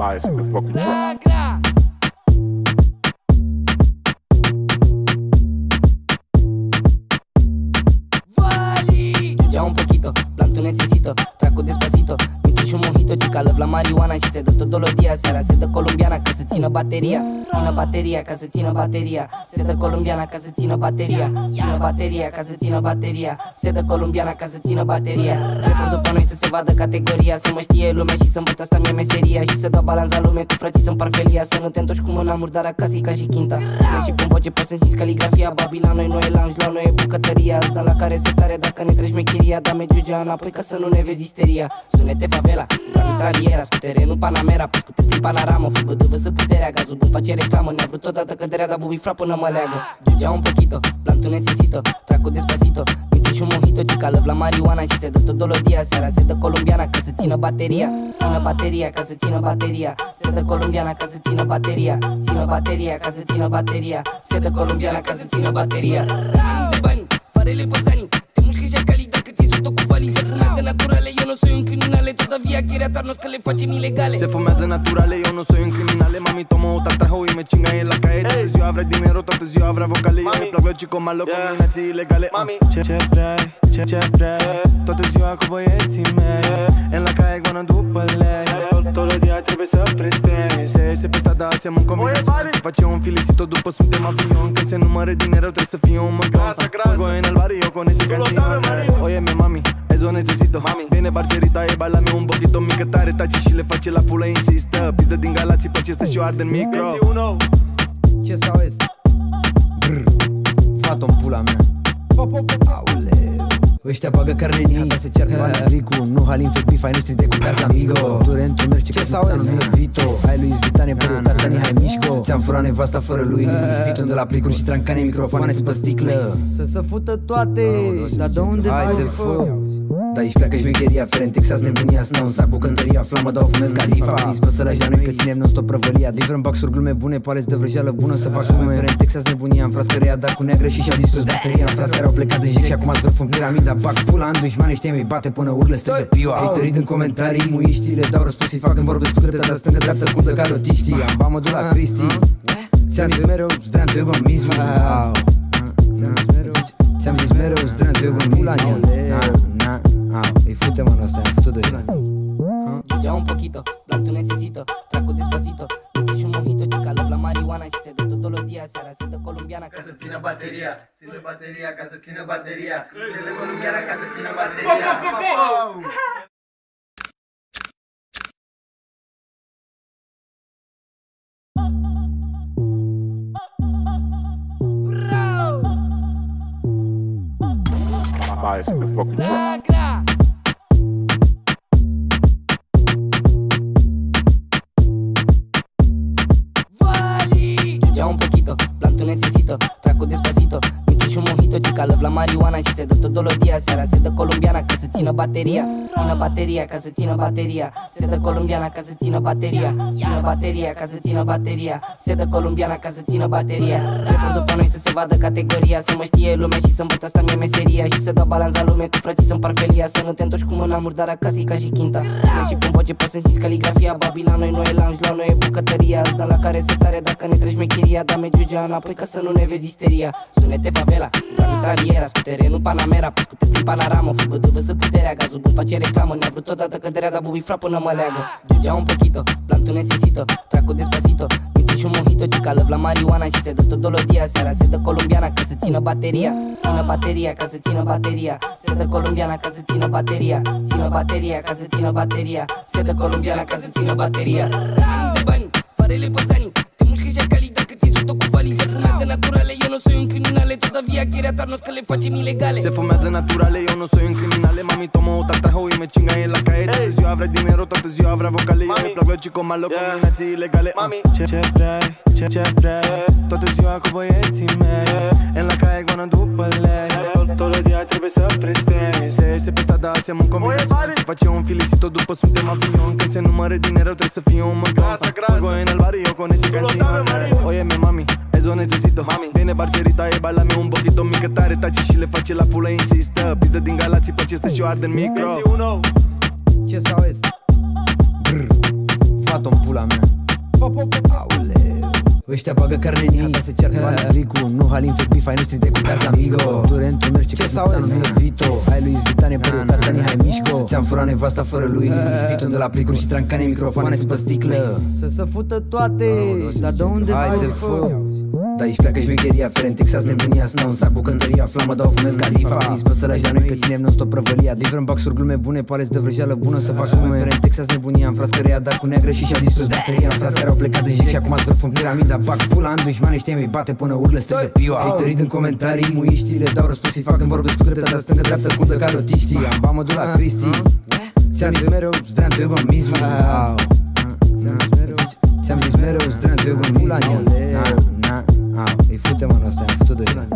bias in the fucking trap. Ya un poquito, planto necesito, traco despacito. Și un mojito, chica love la marihuana și se dă todos los días. Seara se dă colombiana ca să țină bateria. Țină bateria ca să țină bateria. Se dă colombiana ca să țină bateria. Țină bateria ca să țină bateria. Se dă colombiana ca să țină bateria. Trepăm după noi să se vadă categoria. Să mă știe lumea și să învăț asta mie meseria. Și să dau balanța lume cu frații să-mi par felia. Să nu te întorci cu mâna murdară acasă ca și chinta. Și prin voce poți să simți caligrafia. Babi la noi, noi lounge, la noi e bucătăria. Asta la care se tare dacă ne treci mecheria. Da mergiugea înapoi ca să nu ne vezi isteria. Sunete favela, la mitraliera, scutere, nu Panamera. Pe scute prin panoramă, fubă să puterea. Gazul bun face reclamă, ne-a vrut totodată căderea. Dar bubi fra până mă leagă. Ya un poquito, planto necesito, traco despacito. Și un mojito, chica love la marihuana și se dă todos los días. Seara se dă colombiana ca să țină bateria. Țină bateria ca să țină bateria. Se dă colombiana ca să țină bateria. Țină bateria ca să țină bateria. Se dă colombiana ca să țină bateria. Ani de bani, farele păzanii. Te mușcă și cali dacă ți-ai sus-o cu valii. Se fumează naturale, eu nu soy un criminale. Todavía quiere atarnos că le facem ilegale. Se fumează naturale, eu nu soy un criminale. Mami tomo o tartajo y me chinga en la calle. Toată ziua vrea dinero, toată ziua vrea vocale. Eu îmi plac logico malo, combinații ilegale. Mami, ce vrei? Ce vrei? Toată ziua cu băieții mei. En la calle goana după lei. Todos los días trebuie să prestezi. Se iese pe strada, hacemos un combinación. Se face un felicito după suntem avion. Când se numără dinero trebuie să fie un măgău. Juego en el barrio con ese canción. Óyeme mami, eso necesito. Mami, viene parcerita e bailame un poquito. Mică tare taci și le face la pulă, insistă. Pizdă din Galații, place să-și o arde în micro. 21. Ce sau es? Brr, fată-n pula mea. Aoleu. Ăștia bagă carne în ei, se cearcă bani Ricu. Nu Halin fac bif, ai noștri de cu casa amigo. Turent ce mergi, ce sau es? Vito, hai lui Zvitane, părul casa ni hai mișco. Ți-am furat nevasta fără lui Vito de la plicuri și trancane, microfoane pe sticlă. Să se fută toate, dar de unde vai de fă? Da, aici pleacă șmecheria, Feren Texas, nebunia, snau în sac, bucăntăria, flamă, dau fumez Califa. Nici să lași la noi că ținem non-stop prăvălia. Livrăm baxuri, glume bune, paleți de vrăjeală bună să faci glume. Feren Texas, nebunia, în frascăria, dar cu neagră și-au distrus bateria. În frasă care au plecat în jec și acum ați vârf în piramida. Bag pula în dușmane, știi, mi bate până urle strigă piua. Ai tărit în comentarii, muiștii, le dau răspuns și fac când vorbesc cu dreptatea stângă, dreaptă, scundă ca rotiștii. Am bamă de la Cristi, ți-am zis mereu, zdreanțu egoism. Ți-am zis mereu, zdreanțu egoism. Îi fute mă ăsta, am futut deja. Ya un poquito, planto necesito, traco despacito. Și un mojito, chica love la marihuana și se dă todos los días. Seara se dă colombiana ca să țină bateria. Țină bateria ca să țină bateria. Se dă colombiana ca să țină bateria. Bias in the fucking trap. Ya un poquito, planto necesito, traco despacito. Și un mojito, chica love la marihuana și se dă todos los días. Seara se dă colombiana ca să țină bateria. Țină bateria ca să țină bateria. Se dă colombiana ca să țină bateria. Țină bateria ca să țină bateria. Se dă colombiana ca să țină bateria. Trepăm după noi să se vadă categoria. Să mă știe lumea și să învăț asta mie meseria. Și să dau balanța lume cu frații să-mi par felia. Să nu te întorci cu mâna murdară acasă ca și chinta. Și prin voce poți să simți caligrafia. Babi la noi, noi e lounge, la noi e bucătăria. Asta la care se tare dacă ne treci mecheria. Da mergiugea înapoi ca să nu ne vezi isteria. Sunete favela, la mitraliera, scutere, nu Panamera. Pe scute prin panoramă, fubă să puterea. Gazul bun face reclamă, ne-a vrut totodată căderea. Dar bubi fra până mă leagă. Ya un poquito, planto necesito, traco despacito. Și un mojito, chica love la marihuana și se dă todos los días. Seara se dă colombiana ca să țină bateria. Țină bateria ca să țină bateria. Se dă colombiana ca să țină bateria. Țină bateria ca să țină bateria. Se dă colombiana ca să țină bateria. Ani de bani, farele păzanii. Te mușcă și cali dacă ți-ai sus-o cu valii. Se fumează naturale, eu nu soy un criminale. Todavía quiere atarnos că le facem ilegale. Se fumează naturale, eu nu soy un criminale. Mami tomo o tartajo y me chinga en la calle. Toată ziua vrea dinero, toată ziua vrea vocale. Eu îmi plac logico malo, combinații ilegale. Mami, ce vrei? Ce vrei? Toată ziua cu băieții mei. En la calle goana după lei. Todos los días trebuie să prestezi. Se iese pe strada, hacemos un combinación. Se face un felicito după suntem avion. Când se numără dinero trebuie să fie un măgău. Juego en el barrio con ese canción. Óyeme mami, eso necesito. Mami, viene parcerita e bailame un poquito. Mică tare taci și le face la pulă, insistă. Pizdă din Galații, place să-și o arde în micro. 21. Ce sau es? Brr, Fata-mi pula mea. Aoleu. Ăștia bagă carne în ea, se ceartă Alicu. Nu Halin fac beef, ai noștri de cu casa amigo. Turentul merge ce sau nu e Vito. Ai lui Zvitane părul casa ni hai mișco. Ți-am furat nevasta fără lui Vito de la plicuri și trancane microfoane pe sticlă. Să se fută toate. Dar de unde vai de fă? Da, aici pleacă șmecheria, Feren, Texas, nebunia, snau un sac, bucăntăria, flamă, dau fumez califa. Prins pe sălași la noi că ținem non-stop prăvălia. Livrăm baxuri, glume bune, paleți de vrăjeală bună să fac spume. Feren, Texas, nebunia, am frascăria, dar cu neagră și și-au distrus bateria. Am frați care au plecat în jec și acum zvârf în piramida. Bag pula în dușmane, știi, mi bate până urlă, strigă pioa. Haterii în comentarii, muiștii, le dau răspuns, îi fac când vorbesc cu dreptatea stângă, dreaptă, scundă, carotiștii. Am bamă la Cristi, ți-am zis mereu, zdreanțu egoism. Ți-am zis mereu, zdreanțu egoism. Îi fute mă ăsta, am futut de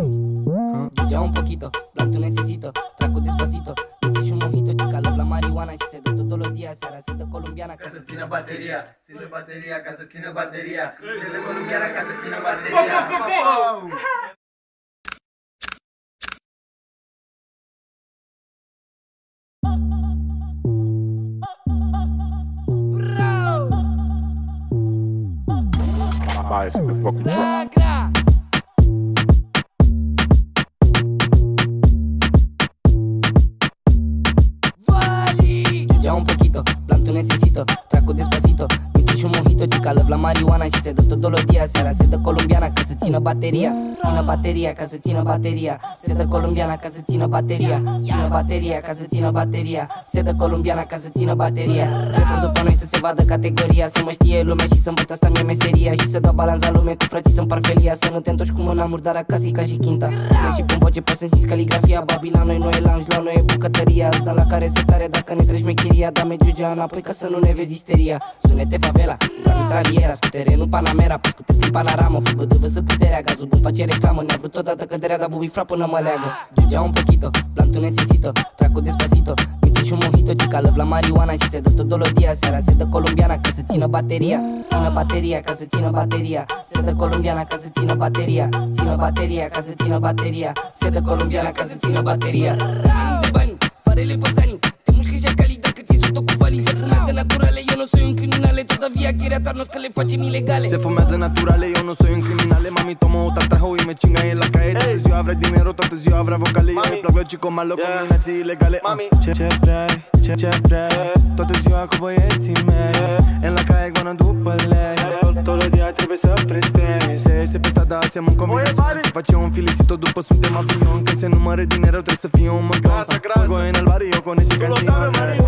Ya un poquito, planto necesito, trago despacito. Me echo un mojito, chica love la marihuana și se dă todos los días, seara se dă colombiana ca să țină bateria, ține bateria, ca să țină bateria, se dă colombiana ca să țină bateria. Bias in the fucking track. Ya un poquito, planto necesito, trago despacito. Me echo un mojito, chica love la marihuana și se dă todos los días, seara se dă colombiana ca să țină bateria. Țină bateria, ca să țină bateria. Se dă colombiana ca să țină bateria. Țină bateria, ca să țină bateria. Se dă colombiana ca să țină bateria. Strecăm după noi să se vadă categoria, să mă știe lumea și să învăț asta mie meseria. Și să dau balanța lume cu frații să împar felia. Să nu te întorci cu mâna murdară acasă ca și chinta. Și pun voce poți să simți caligrafia. Babi la noi nu e lounge, la noi e bucătăria. Asta la care se tare dacă ne treci mecheria. Da mergea înapoi ca să nu ne vezi isteria. Sunete favela, la mitraliera. Scutere, nu Panamera, pe scute prin panoramă. Fugă de văză puterea, gazul bun face reclamă. Ne-a vrut odată căderea, dar bubi frapă până mă leagă. Ya un poquito, planto necesito, trago despacito. Me echo un mojito, chica love la marihuana și se dă todos los días, seara se dă colombiana ca să țină bateria. Țină bateria, ca să țină bateria. Se dă colombiana ca să țină bateria. Țină bateria, ca să țină bateria. Se dă colombiana ca să țină bateria. Bani de bani, farele băzanii. Te mușcă și cali dacă ți-ai sub cu valii. Se fumează naturale, eu nu soy un criminale. Todavía quiere atarnos că le facem ilegale. Se fumează naturale, eu nu soy un criminale. Mami tomo o tatajo y me chinga en la calle. Toată ziua vrea dinero, toată ziua vrea vocale. Eu îmi plac los chicos malos, combinații ilegale. Mami, ce vrei, toată ziua cu băieții mei. En la calle goană după lei. Todos los días trebuie să prestezi. Se iese pe strada, hacem un combinațion. Se face un felicito după suntem avion. Când se numără dinero, trebuie să fie un măgăn. Juego en el barrio con ese casino.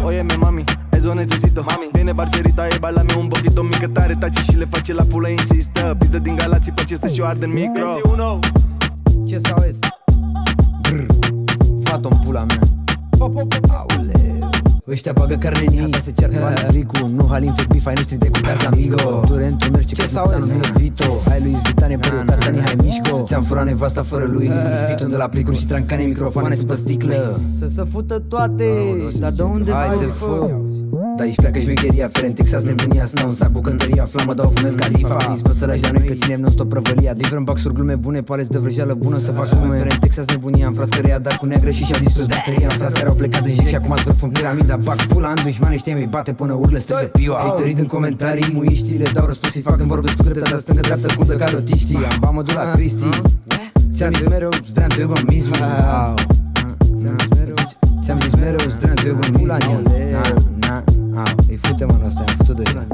Óyeme mami, eso necesito. Viene parcerita e bailame un poquito. Mică tare taci și le face la pulă, insistă. Pizdă din Galații, place să și-o arde în micro. Ce sau es? Fata-mi pula mea. Aoleu. Ăștia bagă carne în ea, se ceartă Alicu. Nu Halin fac beef, ai noștri de cu casa amigo. Turentul merge ce sau es? Nu e Vito. Ai lui Zvitane părul casa ni hai mișco. Ți-am furat nevasta fără lui Vito de la plicuri și trancane microfoane pe sticlă. Să se fută toate. Dar de unde vai de fă? Da, aici pleacă șmecheria, Feren, Texas, nebunia, snau un sac, bucăntăria, flamă, dau fumez califa. Prins pe sălași la noi că ținem non-stop prăvălia. Livrăm baxuri, glume bune, paleți de vrăjeală bună să fac spume. Feren, Texas, nebunia, am frascăria, dar cu neagră și și-au distrus bateria. Am frați care au plecat în jec și acum zvârf în piramida. Bag pula în dușmane, știi, mi bate până urlă, strigă pioa. Haterii în comentarii, muiștii, le dau răspuns, îi fac când vorbesc cu dreptatea stângă, dreaptă, scundă, carotiștii. Am bamă la Cristi, ți-am zis mereu, zdreanțu egoism. Ți-am zis mereu, zdreanțu egoism. Îi fute mă ăsta, am futut de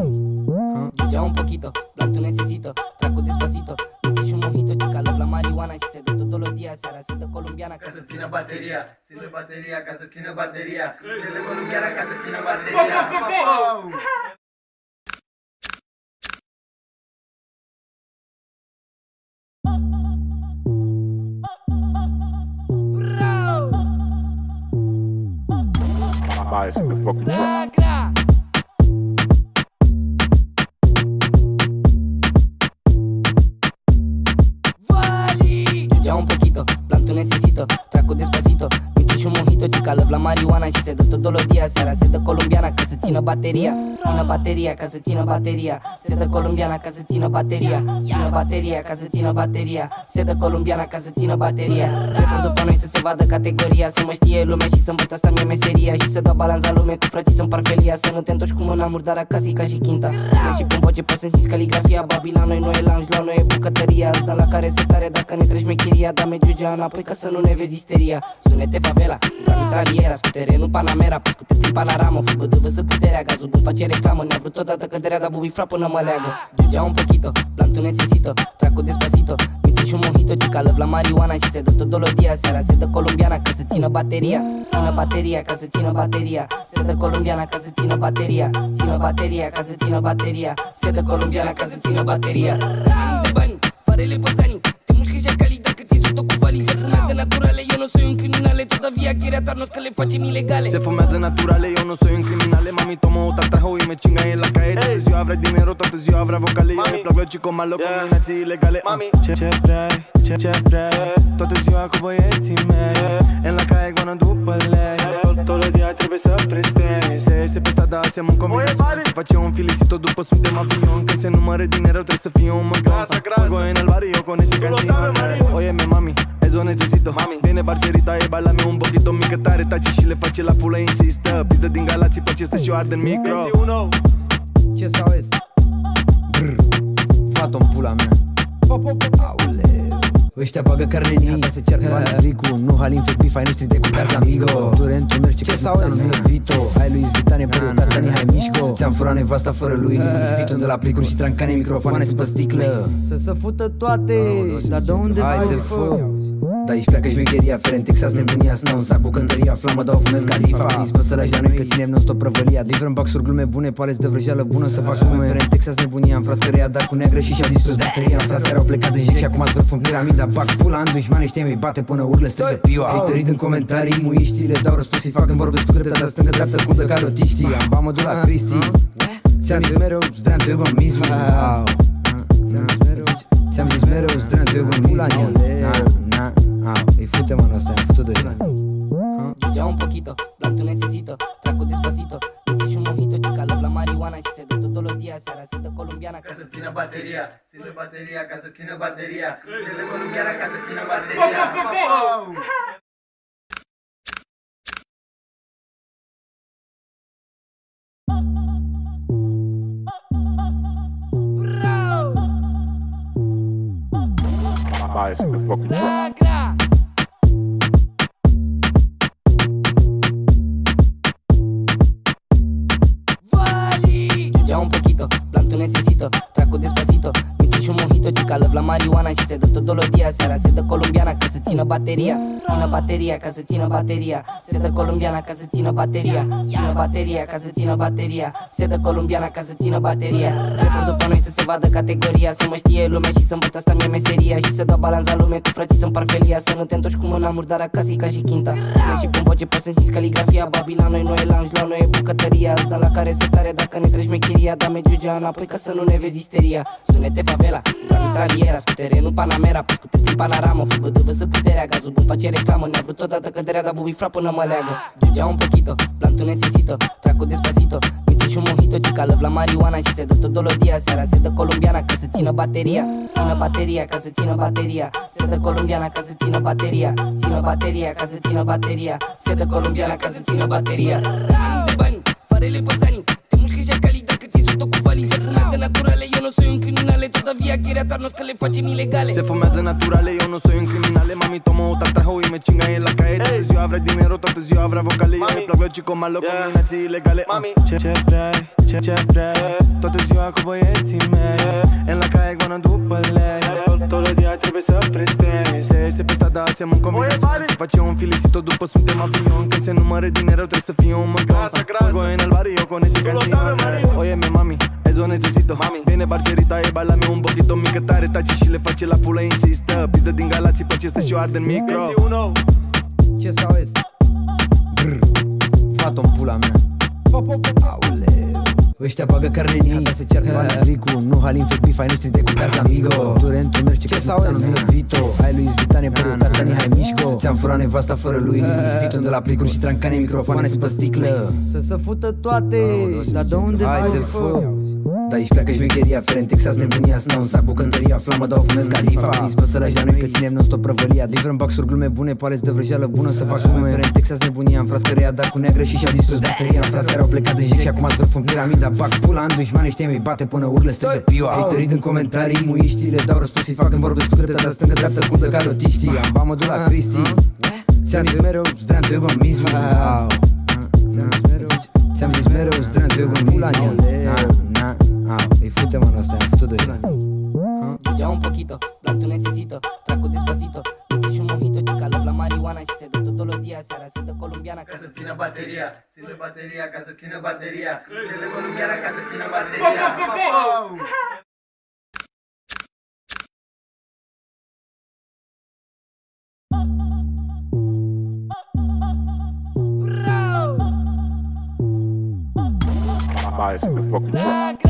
Ya un poquito, planto necesito, trago despacito. Me echo un mojito, chica love la marihuana și se dă todos los días, seara se dă colombiana Ca să țină bateria, ține bateria, ca să țină bateria. Se dă colombiana ca să țină bateria. Bias in the fucking track. Ya un poquito, planto necesito, trago despacito. Me Mi-ți și un mojito, cica love la marijuana și se dă tot dolodia. Seara se dă colombiana ca să țină bateria. Țină bateria ca să țină bateria. Se dă colombiana ca să țină bateria. Țină bateria ca să țină bateria. Se dă colombiana ca să țină bateria. Trepăm după noi să se vadă categoria. Să mă știe lumea și să învăț asta mie meseria. Și să dau balans la lume cu frații să-mi par felia. Să nu te întorci cu mâna murdară acasă ca și chinta. Și prin voce poți să simți caligrafia. Babi la noi, noi lounge, la noi e bucătăria. Asta la care se tare dacă ne treci mecheria. Da mergiugea înapoi ca să nu ne vezi isteria. Sunete favela, la mitraliera. Scutere, nu Panamera, pe scute prin panoramă. Fubădâvă să puterea, gazul bun face reclamă. Ne-a vrut odată căderea, dar bubi fra până mă leagă. Giugea un poquito, plantul necesito. Traco despacito, mi-ți și un mojito. Cica love la marijuana și se dă tot dolodia. Seara se dă colombiana ca să țină bateria. Țină bateria ca să țină bateria. Se dă colombiana ca să țină bateria. Țină bateria ca să țină bateria. Se dă colombiana ca să țină bateria. Ani de bani, farele băzanii. Te mușcă și cali dacă ți-ai sus-o cu valii. Se fumează naturale, eu nu soy un criminale. Todavía quiere atarnos că le facem ilegale. Se fumează naturale, eu nu soy un criminale. Mami tomo o tatajo y me chinga en la calle. Toată ziua vrea dinero, toată ziua vrea vocale. Eu îmi plac chico malo, combinații ilegale. Mami, ce vrei, ce vrei. Toată ziua cu băieții mei. En la calle goana după lei. Todo dia trebuie să prestezi. Se pe strada hacemos combinații. Se face un felicito după suntem avion. Când se numără dinero trebuie să fie un măgău. Juego en el barrio con ese canción. Óyeme mami, eso necesito. Viene parcerita e bailame un poquito. Mică tare taci și le face la pulă, insistă. Pizdă din Galații, place să-și o ardă în micro. Ce sau es? Brr, fată-n pula mea. Aoleu, ăștia bagă carne în ei, se ceartă Alicu. Nu Halin fake beef, ai noștri de cu casa amigo. Turent ce mergi, ce sau es? Vito, hai lui Vitane, părul casa ni hai mișco. Ți-am furat nevasta fără lui Vito de la plicuri și trancane, microfoane pe sticlă. Să se fută toate, dar de unde vai de fă? Da, aici pleacă șmecheria, Feren Texas, nebunia, snau în sac, bucăntăria, flamă, dau fumez Califa. Nici să lași la noi că ținem non-stop prăvălia. Livrăm baxuri, glume bune, paleți de vrăjeală bună să fac spume. Feren Texas, nebunia, în frascăria, dar cu neagră și și-au distrus bateria. În frascări au plecat în jec și acum ați vârf în piramida. Bag pula în dușmane, știi, mi bate până urle strigă pioa. Ai tărit în comentarii, muiștii, le dau răspuns și fac când vorbesc cu dreptatea stângă, dreaptă, scundă ca rotiștii. Am bamă de la Cristi, ți-am zis mereu, zdreanțu egoismul. Ți-am zis mereu, zdreanțu egoismul. Îi fute mă ăsta, îi fute de ea. Giugea un poquito, plantul necesito. Traco despacito, mi-ți și un mojito. Cica love la marijuana și se dă tot dolodia. Seara se dă colombiana ca să țină bateria. Ține bateria ca să țină bateria. Se dă colombiana ca să țină bateria. Bias in the fucking track. Giugea un poquito, plantul necesito. Traco despacito, mi-ți și un mojito. Cica love la marijuana și se dă tot dolodia. Seara se dă colombiana ca să țină bateria. Țină bateria ca să țină bateria. Se dă colombiana ca să țină bateria. Țină bateria ca să țină bateria. Se dă colombiana ca să țină bateria. Trepăm după noi să se vadă categoria. Să mă știe lumea și să învăț asta mie meseria. Și să dau balans la lume cu frații să-mi par felia. Să nu te întorci cu mâna murdară acasă ca și chinta. Și prin voce poți să simți caligrafia. Babi la noi, noi e lounge, la noi e bucătăria. Asta la care se tare dacă ne treci mecheria. Da mergiugea înapoi ca să nu ne vezi isteria. Sunete favela, la mitraliera. Scutere, nu Panamera, pe scute prin panoramă. Fubădâvă să puterea, gazul bun face reclamă. Ne-a vrut odată căderea, dar bubi fra până mă leagă. Giugea un poquito, plantul necesito. Traco despacito, mi-ți și un mojito. Cica love la marijuana și se dă tot dolodia. Seara se dă colombiana ca să țină bateria. Țină bateria ca să țină bateria. Se dă colombiana ca să țină bateria. Țină bateria ca să țină bateria. Se dă colombiana ca să țină bateria. Ani de bani, farele băzanii. Te mușcă și cali dacă ți-ai sus-o cu valii. Se fumează naturale, eu nu soy un criminale. Todavía quiere atarnos că le facem ilegale. Se fumează naturale, eu nu soy un criminale. Mami tomo o tatajo y me chinga en la calle. Toată ziua vrea dinero, toată ziua vrea vocale. Eu îmi plac chico malo, combinații ilegale. Mami, ce vrei, ce vrei. Toată ziua cu băieții mei. En la calle goana după lei. Todo dia trebuie să prestezi. Se pe strada hacemos combinații. Se face un felicito după suntem avion. Când se numără dinero trebuie să fie un măgău. Juego en el barrio con ese canción. Óyeme mami, eso necesito. Viene parcerita e bailame un poquito. Mică tare taci și le face la pulă, insistă. Pizdă din Galații, place să-și o ardă în micro. Ce sau es? Brr, fată-n pula mea. Aoleu, Ăștia bagă carne în ea, se ceartă Alicu, nu Halin fake beef, ai noștri de cu casa amigo. Turentul merge ce sau nu e Vito. Ai lui Zvitane părul ca Stani hai mișco. Ți-am furat nevasta fără lui Vito de la plicuri și trancane microfoane pe sticlă. Să se fută toate, dar de unde vai de fă? Da, aici pleacă șmecheria, Feren, Texas, nebunia, snau un sac, bucăntăria, flamă, dau fumez califa. Dispă să lași la noi că ținem non-stop prăvălia. Livrăm baxuri, glume bune, paleți de vrăjeală bună să fac spume. Feren, Texas, nebunia, am frascărea, dar cu neagră și și-au distrus bateria. Am frați care au plecat în jec și acum zvârf în piramida. Bag pula în dușmane, știi, mi bate până urlă, strigă pioa. Haterii în comentarii, muiștii, le dau răspuns, fac când vorbesc cu dreptatea stângă, dreaptă, scundă ca rotiștii. Am ba mă duc la Cristi, ți-am zis mereu, zdreanțu egoismul. Ți-am zis mereu, zdreanțu egoismul. Îi fute mă ăsta, am făcut de Ya un poquito, planto necesito, trago despacito, me un mojito, chica love la marihuana și se dă todos los días, seara se dă colombiana ca să țină bateria, ține bateria ca să țină bateria, se dă colombiana ca să țină bateria. Bias in the fucking track.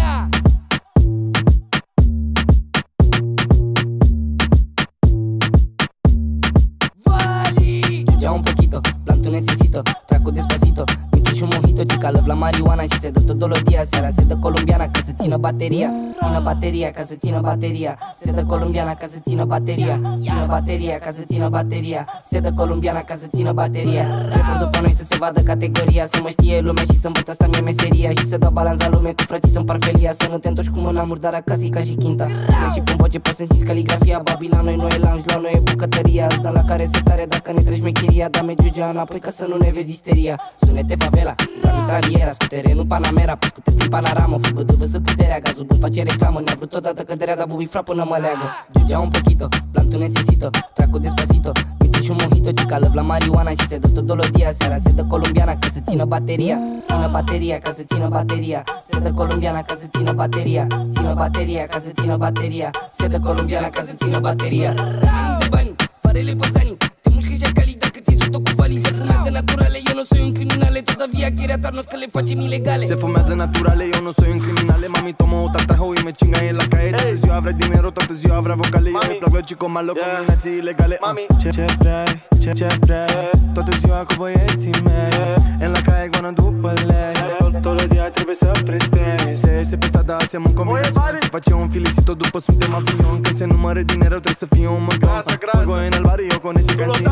Ya un poquito, planto necesito, trago despacito, me fijo un mojito, chica love la marihuana și se dă todos los días, seara se dă colombiana ca să țină bateria, țină bateria ca să țină bateria, se dă colombiana ca să țină bateria, țină bateria ca să țină bateria, se dă colombiana ca să țină bateria. Trecem după noi să se vadă categoria, să mă știe lumea și să învăț asta mie meseria și să dau balanța lume cu frații să împar felia, să nu te întorci cu mâna murdară acasă ca și chinta. Și pun voce poți să simți caligrafia, Babila noi nu e lounge, la noi e bucătăria, asta la care se tare dacă ne treci mecheria, da-mi giugea înapoi ca să nu ne vezi isteria. Sunete favela, la mitraliera, scutere, nu Panamera, pe scute prin panoramă, fug bădâvă să puterea, gazul bun face reclamă, ne-a vrut odată căderea, dar bubi frapă până mă leagă. Giugea un poquito, planto necesito, trago despacito, me fijo un mojito, chica love la marihuana și se dă todos los días, seara se dă colombiana ca să țină bateria, țină bateria ca să țină bateria, se dă colombiana ca să țină bateria, țină bateria ca să țină bateria, se dă colombiana ca să țină bateria. Bani de bani, farele băzanii, te mușcă și cali dacă ți-ai sut-o cu valii, se fumează naturale, eu nu soy un criminale, todavía quiere atarnos că le facem ilegale. Se fumează naturale, eu nu soy un criminale, mami tomo o tartajo y me chinga en la calle. Toată ziua vrea dinero, toată ziua vrea vocale, eu îmi plac los chicos malo, combinații ilegale. Mami, ce vrei, toată ziua cu băieții mei, en la calle goană după lei, todos los días trebuie să prestezi, se iese pe strada, hacem un combinație, se face un felicito după suntem avion, când se numără dinero trebuie să fie un măgău, juego en el barrio con ese casino.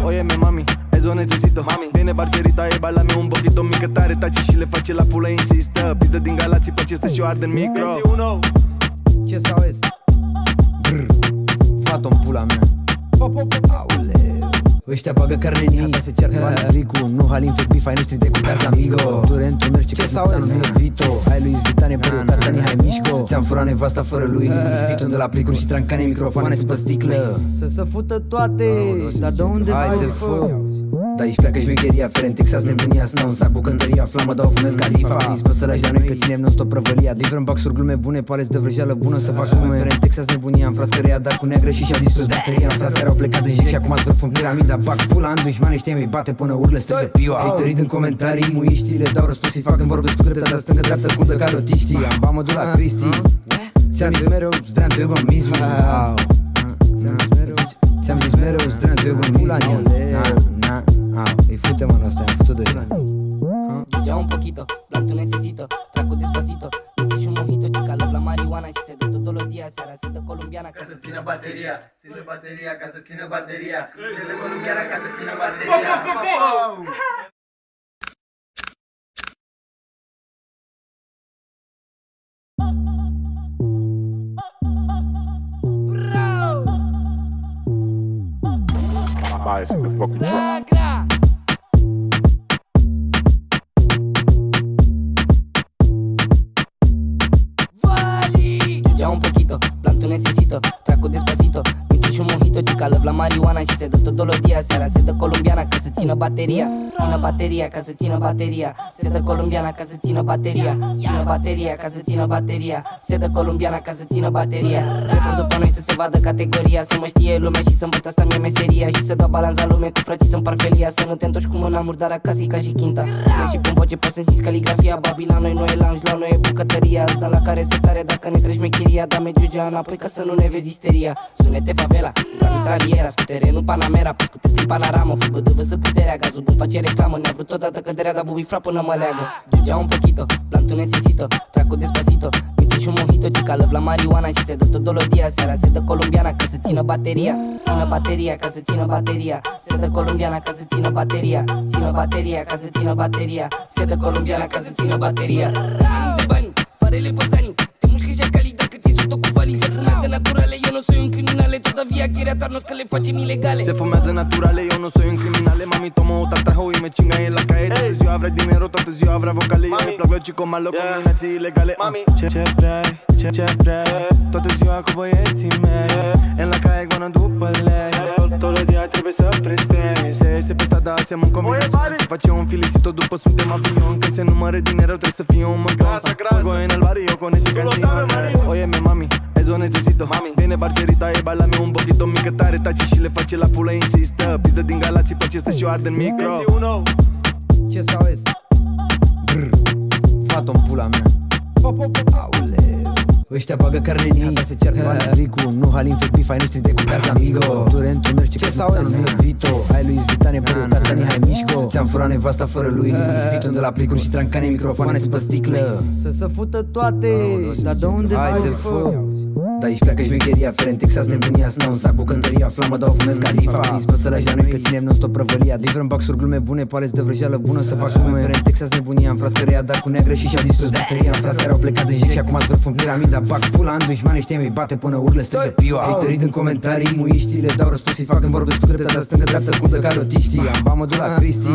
Óyeme mami, eso necesito, viene parcerita e bailame un poquito, mică tare taci și le face la pulă, insistă, pizdă din Galații, place să și-o arde în micro. Ce sau es? Fată-o-n pula mea. Aoleu. Ăștia bagă carne în ea, se ceartă Alicu, nu Halin fake beef, ai noștri de cu casa amigo. Turentul merge ce sau es? Nu e Vito. Ai lui Zvitane părul ca Stani hai mișco. Ți-am furat nevasta fără lui Vito de la plicuri și trancane microfoane pe sticlă. Să se fută toate, dar de unde vai de fă? Da, aici pleacă șmecheria, Feren, Texas, nebunia, snau un sac, bucăntăria, flamă, dau fumez califa. Dispă să lași la noi că ținem non-stop prăvălia. Livrăm baxuri, glume bune, paleți de vrăjeală bună să fac spume. Feren, Texas, nebunia, am frascărea, dar cu neagră și și-au distrus bateria. Am frați care au plecat în jec și acum zvârf în piramida. Bag pula în dușmane, știi, mi bate până urlă, strigă pioa. Haterii în comentarii, muiștii, le dau răspuns, fac când vorbesc cu dreptatea stângă, dreaptă, scundă ca rotiștii. Am ba mă duc la Cristi, ți-am zis mereu, zdreanțu egoismul. Ți-am zis mereu, zdreanțu egoismul. Îi fute mă ăsta, am făcut de Ya un poquito, planto necesito, trago despacito, me fijo un mojito, chica love la marihuana și se dă todos los días, seara se dă colombiana ca să țină bateria, ține bateria ca să țină bateria, se dă colombiana ca să țină bateria. Bias in the fucking track. Ya un poquito, planto necesito, trago despacito, me fijo un mojito, chica Gica lăv la marijuana și se dă tot dolodia. Seara se dă colombiana ca să țină bateria. Țină bateria ca să țină bateria. Se dă colombiana ca să țină bateria. Țină bateria ca să țină bateria. Se dă colombiana ca să țină bateria. Trepăm după noi să se vadă categoria. Să mă știe lumea și să învăț asta mie meseria. Și să dau balans la lume cu frații să-mi par felia. Să nu te întorci cu mâna murdară acasă ca și chinta. Și prin voce poți să simți caligrafia. Babi la noi, noi lounge, la noi e bucătăria. Asta la care se tare dacă ne treci mecheria. Da mergiugea înapoi ca să nu ne vezi isteria. Sunete favela, la mitraliera. Scutere, nu Panamera, pe scute prin panoramă. Fubădâvă să puterea, gazul bun face reclamă. Ne-a vrut odată căderea, dar bubi fra până mă leagă. Giugea un poquito, plantul necesito. Traco despacito, miți și un mojito. Gica lăv la marijuana și se dă tot dolodia. Seara se dă colombiana ca să țină bateria. Țină bateria ca să țină bateria. Se dă colombiana ca să țină bateria. Țină bateria ca să țină bateria. Se dă colombiana ca să țină bateria. Ani de bani, farele băzanii. Te mușcă și cali dacă ți-ai sus-o cu valii. Se fumează naturale, eu nu soy un criminale. Todavía quiere atarnos că le facem ilegale. Se fumează naturale, eu nu soy un criminale. Mami tomo o tatajo y me chinga en la calle. Toată ziua vrea dinero, toată ziua vrea vocale. Eu îmi plac chico malo, combinații ilegale. Mami, ce vrei, ce vrei. Toată ziua cu băieții mei. En la calle goană după lei. Todo dia trebuie să prestezi. Se pe strada hacemos combinații. Se face un felicito după suntem avion. Când se numără dinero trebuie să fie un măgău. Juego en el barrio con ese canción. Óyeme mami, eso necesito. Mami, viene parcerita e bailame un poquito. Mică tare taci și le face la pulă, insistă. Pizdă din galații, place să-și o ardă în micro. 21. Ce sau es? Brr, fată-n pula mea. Aoleu, ăștia bagă carne în ei, se ceartă Ricu, nu Halin Febifa, ai noștri de cu casa amigo. Turent, ce mergi, ce sau es? Vito, hai lui Zvitane, părul casa Nihai Mișco. Ți-am furat nevasta fără lui Vito de la plicuri și trancane, microfoane pe sticlă. Să se fută toate, dar de unde vai de fă? Da, aici pleacă șmecheria, Feren, Texas, nebunia, snau, un sac, bucăntăria, flamă, dau, fumez, califa. Nici să lași la noi că ținem non-stop prăvălia. Livrăm baxuri, glume bune, paleți de vrăjeală bună. Să fac glume, Feren, Texas, nebunia, în frascăria, dar cu neagră și-au distrus bateria. În frascări au plecat în jec și acum ați vârf în piramida. Bag pula în dușmani, știi, mi bate până urle, strigă pioa. Ai tărit în comentarii, muiștii, le dau răspuns și fac când vorbesc cu dreptatea stângă, dreaptă, scundă, carotiștii. Am bamă de la Cristi.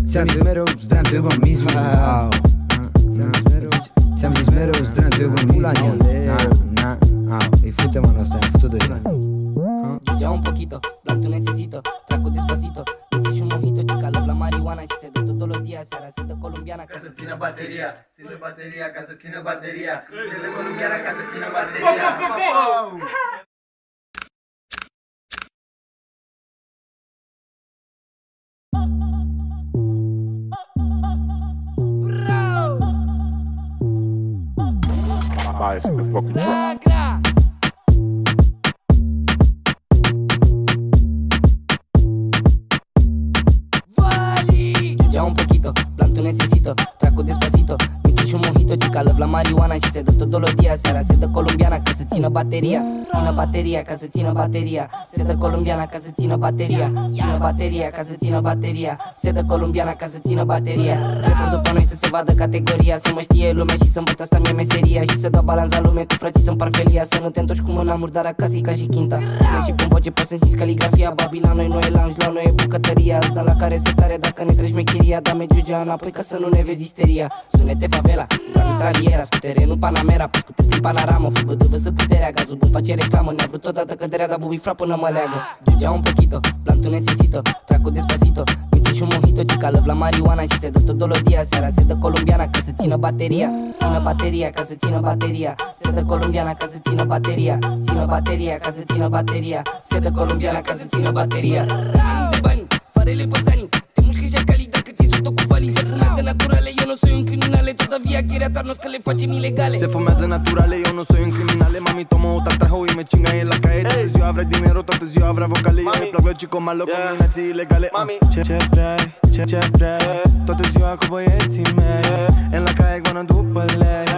Ți-am zis mereu, zdreanțu egoism. Ți-am zis mereu, zdreanțu egoism. Îi fute mă ăsta, am futut deja. Giugea un poquito, plantul necesito. Traco despacito, miți și un mojito. Gica lăv la marijuana și se dă tot dolodia. Seara se dă colombiana ca să țină bateria. Ține bateria ca să țină bateria. Se dă colombiana ca să țină bateria. Bias in the fucking track. Giugea un poquito, plantul necesito. Traco despacito, miți și un mojito. Gica lăv la marijuana și se dă tot dolodia. Seara se dă colombiana ca să țină bateria. Țină bateria ca să țină bateria. Se dă colombiana ca să țină bateria. Țină bateria ca să țină bateria. Se dă colombiana ca să țină bateria. Trepăm după noi să se vadă categoria. Să mă știe lumea și să învăț asta mie meseria. Și să dau balans la lume cu frații să-mi par felia. Să nu te întorci cu mâna murdară acasă ca și chinta. Și prin voce poți să simți caligrafia. Babi la noi, noi e lounge, la noi e bucătăria. Asta la care se tare dacă ne treci mecheria. Da mergiugea înapoi ca să nu ne vezi isteria. Sunete favela, la mitraliera. Scutere, nu Panamera, pe scute prin panoramă. Fubădâvă să puterea, gazul bun face reclamă. Ne-a vrut odată căderea, dar bubi fra până mă leagă. Giugea un poquito, plantul necesito. Traco despacito, miți și un mojito. Gica lăv la marijuana și se dă tot dolodia. Seara se dă colombiana ca să țină bateria. Țină bateria ca să țină bateria. Se dă colombiana ca să țină bateria. Țină bateria ca să țină bateria. Se dă colombiana ca să țină bateria. Ani de bani, farele băzanii. Te mușcă și cali dacă ți-ai sus-o cu valii. Se fumează naturale, eu nu soy un criminale. Todavía quiere atarnos că le facem ilegale. Se fumează naturale, eu nu soy un criminale. Mami tomo o tatajo y me chinga en la calle. Toată ziua vrea dinero, toată ziua vrea vocale. Eu îmi plac chico malo, combinații ilegale. Mami, ce vrei, ce vrei. Toată ziua cu băieții mei. En la calle goană după lei.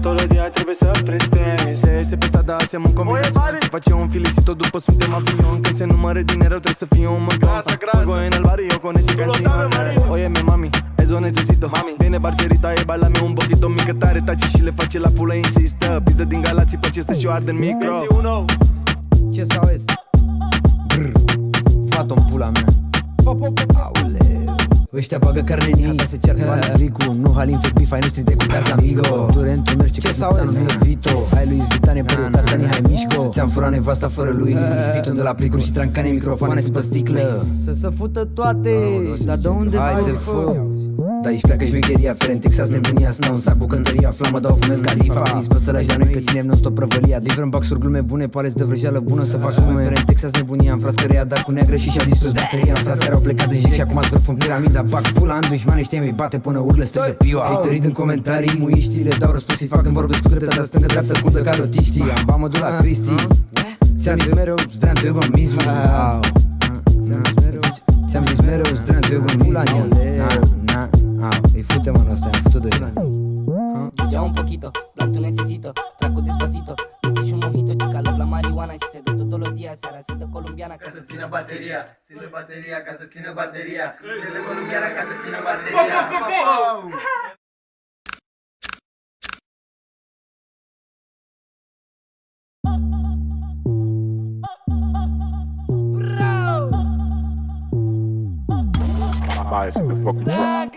Todo dia trebuie să prestezi. Se pe strada hacemos combinații. Se face un felicito după suntem avion. Când se numără dinero trebuie să fie un măgău. Juego en el barrio con ese canción. Óyeme mami, eso necesito. Mami, viene parcerita e bailame un poquito. Mică tare taci și le face la pulă, insistă. Pizdă din galații, place să-și o ardă în micro. 21. Ce sau es? Brr, fată-n pula mea. Aoleu, Ăștia bagă carne în ea, se ceartă Alicu, nu Halin fake beef, ai noștri de cu casa amigo. Tu rentul mergi ce sau nu e Vito. Hai lui Zvitane, părul asta ni hai mișco. Ți-am furat nevasta fără lui Vito de la plicuri și trancane, microfoane pe sticlă. Să se fută toate, dar de unde vai de fă? Da, aici pleacă șmecheria, Feren, Texas, nebunia, snau un sac, bucăntăria, flamă, dau fumez Califa. Dispă să la noi că ținem non-stop prăvălia. Livrăm baxuri, glume bune, paleți de vrăjeală bună să fac spume. Feren, Texas, nebunia, am frascărea, dar cu neagră și și-au distrus bateria. Am frați care au plecat în jec și acum zvârf în piramida. Bag pula în dușmane, știi, mi bate până urlă strigă pioa. Haterii în comentarii, muiștii, le dau răspuns, îi fac când vorbesc cu dreptatea stângă, dreaptă, scundă ca rotiștii. Am ba mă duc la Cristi, ți-am zis mereu, zdreanțu egoismul. Ți-am zis mereu, zdreanțu egoismul. Îi fute mă ăsta, am futut de Ya un poquito, planto necesito, trago despacito, me un mojito, chica love la marihuana și se dă todos los días, seara se dă colombiana ca să țină bateria, ține bateria ca să țină bateria, se dă colombiana ca să țină bateria. Bias in the fucking track.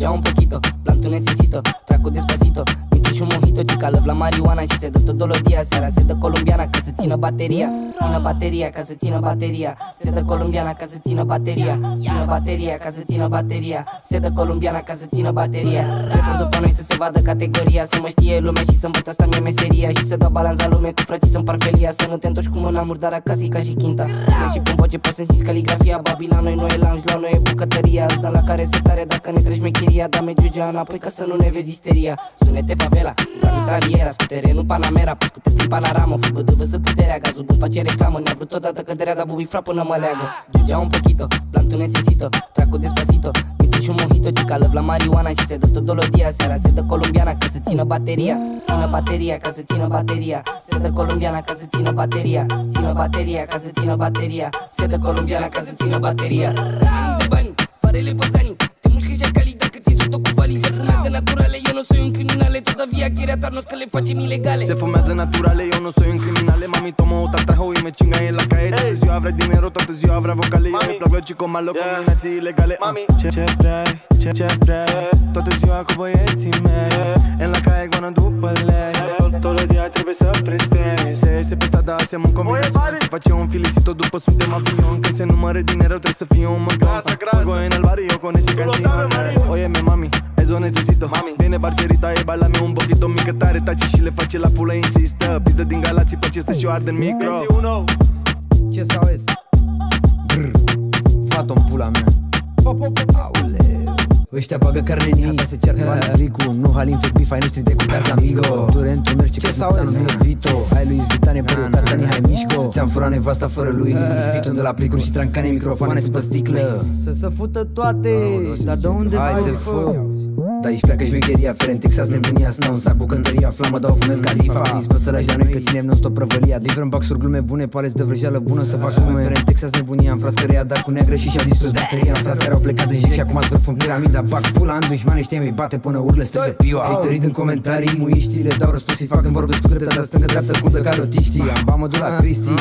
Ya un poquito, planto necesito, trago despacito, me fijo un mojito, chica love la marihuana și se dă todos los días, seara se dă colombiana ca să țină bateria, țină bateria ca să țină bateria, se dă colombiana ca să țină bateria, țină bateria ca să țină bateria, se dă colombiana ca să țină bateria. Trecem după noi să se vadă categoria, să mă știe lumea și să învăț asta mie meseria și să dau balanța lume cu frații să împar felia, să nu te întorci cu mâna murdar acasă ca și chinta. Și pun voce poți să simți caligrafia, Babila noi nu e lounge, la noi e bucătăria, asta la care se tare dacă ne treci mecheria, da-mi giugea înapoi ca să nu ne vezi isteria. Sunete favela, la mitraliera, scutere, nu Panamera, pe scute prin panoramă, fă bădăvă să puterea, gazul bun face reclamă, ne-a vrut odată căderea, dar bubi frapă până mă leagă. Giugea un poquito, planto necesito, trago despacito, me fijo un mojito, chica love la marihuana și se dă todos los días, seara se dă colombiana ca să țină bateria, țină bateria ca să țină bateria, se dă colombiana ca să țină bateria, țină bateria ca să țină bateria, se dă colombiana ca să țină bateria. Bani de bani, farele băzanii, te mușcă și cali dacă ți-ai sub cu valii, se fumează naturale, eu nu soy un criminale, todavía quiere atarnos că le facem ilegale. Se fumează naturale, eu nu soy un criminale, mami tomo o tatajo y me chinga en la calle. Toată ziua vrea dinero, toată ziua vrea vocale, eu îmi plac los chicos malo, combinații ilegale. Mami, ce vrei, toată ziua cu băieții mei, en la calle goană după lei. Todos los días trebuie să prestezi, se iese pe strada, hacem un combinațion, se face un felicito după suntem avion, când se numără dinero trebuie să fie un măgău. Juego en el barrio con ese casino. Óyeme mami, eso necesito. Viene parcerita e bailame un poquito, mică tare taci și le face la pulă, insistă. Pizdă din Galații, place să-și o arde în micro. Ce sau es? Fată-o-n pula mea. Aoleu. Ăștia bagă carne în ea, se ceartă Alicu, nu Halin fake beef, ai noștri de cu casa amigo. Tu rentul mergi ce sau es? Nu e Vito. Hai lui Zvitane, părul asta ni hai mișco. Ți-am furat nevasta fără lui Vito de la plicuri și trancane, microfoane pe sticlă. Să se fută toate, dar de unde vai de fă? Da, aici pleacă șmecheria, Feren, Texas, nebunia, snau un sac, bucăntăria, flamă, dau fumez Califa. Dispă să la noi că ținem non-stop prăvălia. Livrăm baxuri, glume bune, paleți de vrăjeală bună să fac spume. Feren, Texas, nebunia, am frascărea, dar cu neagră și și-au distrus bateria. Am frați care au plecat în jec și acum zvârf în piramida. Bag pula în dușmane, știi, mi bate până urlă strigă pioa. Haterii în comentarii, muiștii, le dau răspuns, îi fac când vorbesc cu dreptatea stângă, dreaptă, scundă ca rotiștii. Am ba mă duc la Cristi,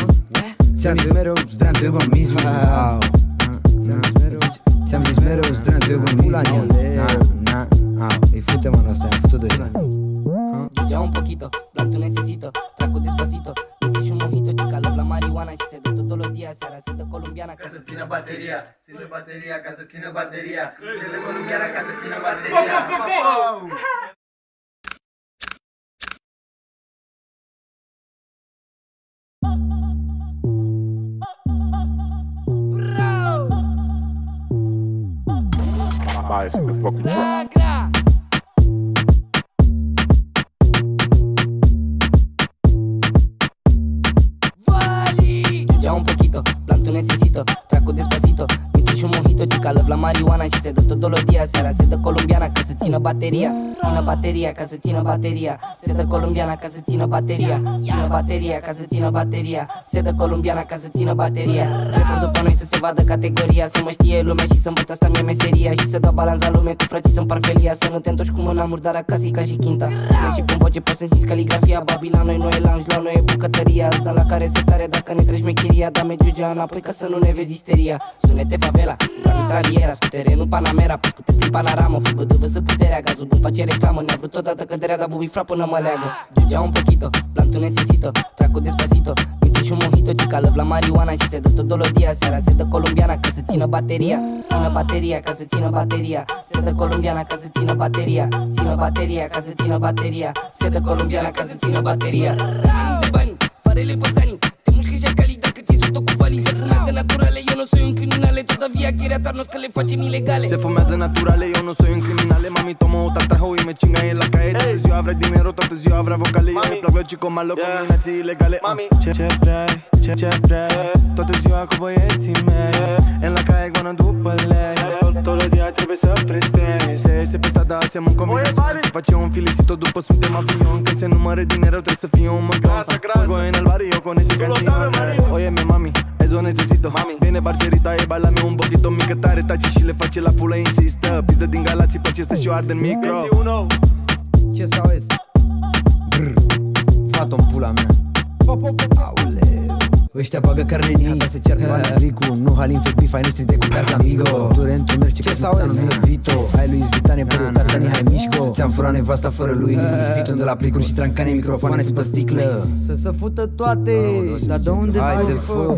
ți-am zis mereu, zdreanțu egoismul. Ți-am zis mereu, zdreanțu egoismul. Îi fute mă ăsta, am futut de Ya un poquito, planto necesito, trago despacito, me fijo un mojito, chica love la marihuana și se dă todos los días, seara se dă colombiana ca să țină bateria, ține bateria ca să țină bateria, se dă colombiana ca să țină bateria. Bias in the fucking track. Ya un poquito, planto necesito, trago despacito, me fijo un mojito, chica love la la marijuana și se dă tot dolodia. Seara se dă colombiana ca să țină bateria. Țină bateria ca să țină bateria. Se dă colombiana ca să țină bateria. Țină bateria ca să țină bateria. Se dă colombiana ca să țină bateria. Repor după noi să se vadă categoria. Să mă știe lumea și să învăț, asta mi-e meseria. Și să dau balans la lume cu frații să-mi par felia. Să nu te întorci cu mâna murdară acasă ca și chinta. Și prin voce poți să simți caligrafia. Babi la noi, noi lounge, la noi e bucătăria. Asta la care se tare dacă ne treci mecheria. Da mergiugea înapoi ca să nu ne vezi isteria. Sunete favela, la mitraliera. Scutere, nu Panamera, pe scute prin panoramă. Fubăduvă să puterea, gazul bun face reclamă. Ne-a vrut odată căderea, dar bubi fra până mă leagă. Giugea un poquito, plantul necesito. Traco despacito, miți și un mojito. Chica love la marijuana și se dă tot dolodia. Seara se dă colombiana ca să țină bateria. Țină bateria ca să țină bateria. Se dă colombiana ca să țină bateria. Țină bateria ca să țină bateria. Se dă colombiana ca să țină bateria. Ani de bani, farele bățanii. Te mușcă și cali dacă ți-ai sus-o cu valii. Se fumează naturale, eu nu soy un criminale. Todavía quiere atarnos că le facem ilegale. Se fumează naturale, eu nu soy un criminale. Mami tomo o tatajo y me chinga en la calle. Toată ziua vrea dinero, toată ziua vrea vocale. Eu îmi plac chico malo, combinații ilegale. Mami, ce vrei, ce vrei. Toată ziua cu băieții mei. En la calle goană după lei. Todo dia trebuie să prestezi. Se pe strada hacemos combinații. Se face un felicito după suntem avion. Când se numără dinero trebuie să fie un măgău. Juego en el barrio con ese canción. Óyeme mami, eso necesito. Viene parcerita e bailame un poquito. Mică tare taci și le face la pulă, insistă. Pizdă din Galații, place să-și o arde în micro. Ce sau es? Brr, fată-n pula mea. Aoleu, ăștia bagă carne în ei, se ceartă Alicu. Nu Halin fac bif, ai noștri de cu casa amigo. Turent, tu mergi ce sau es? Vito, hai lui Zvitane, părul casa ni hai mișco. Ți-am furat nevasta fără lui Vito de la plicuri și trancane, microfoane pe sticlă. Să se fută toate, dar de unde vai de fă?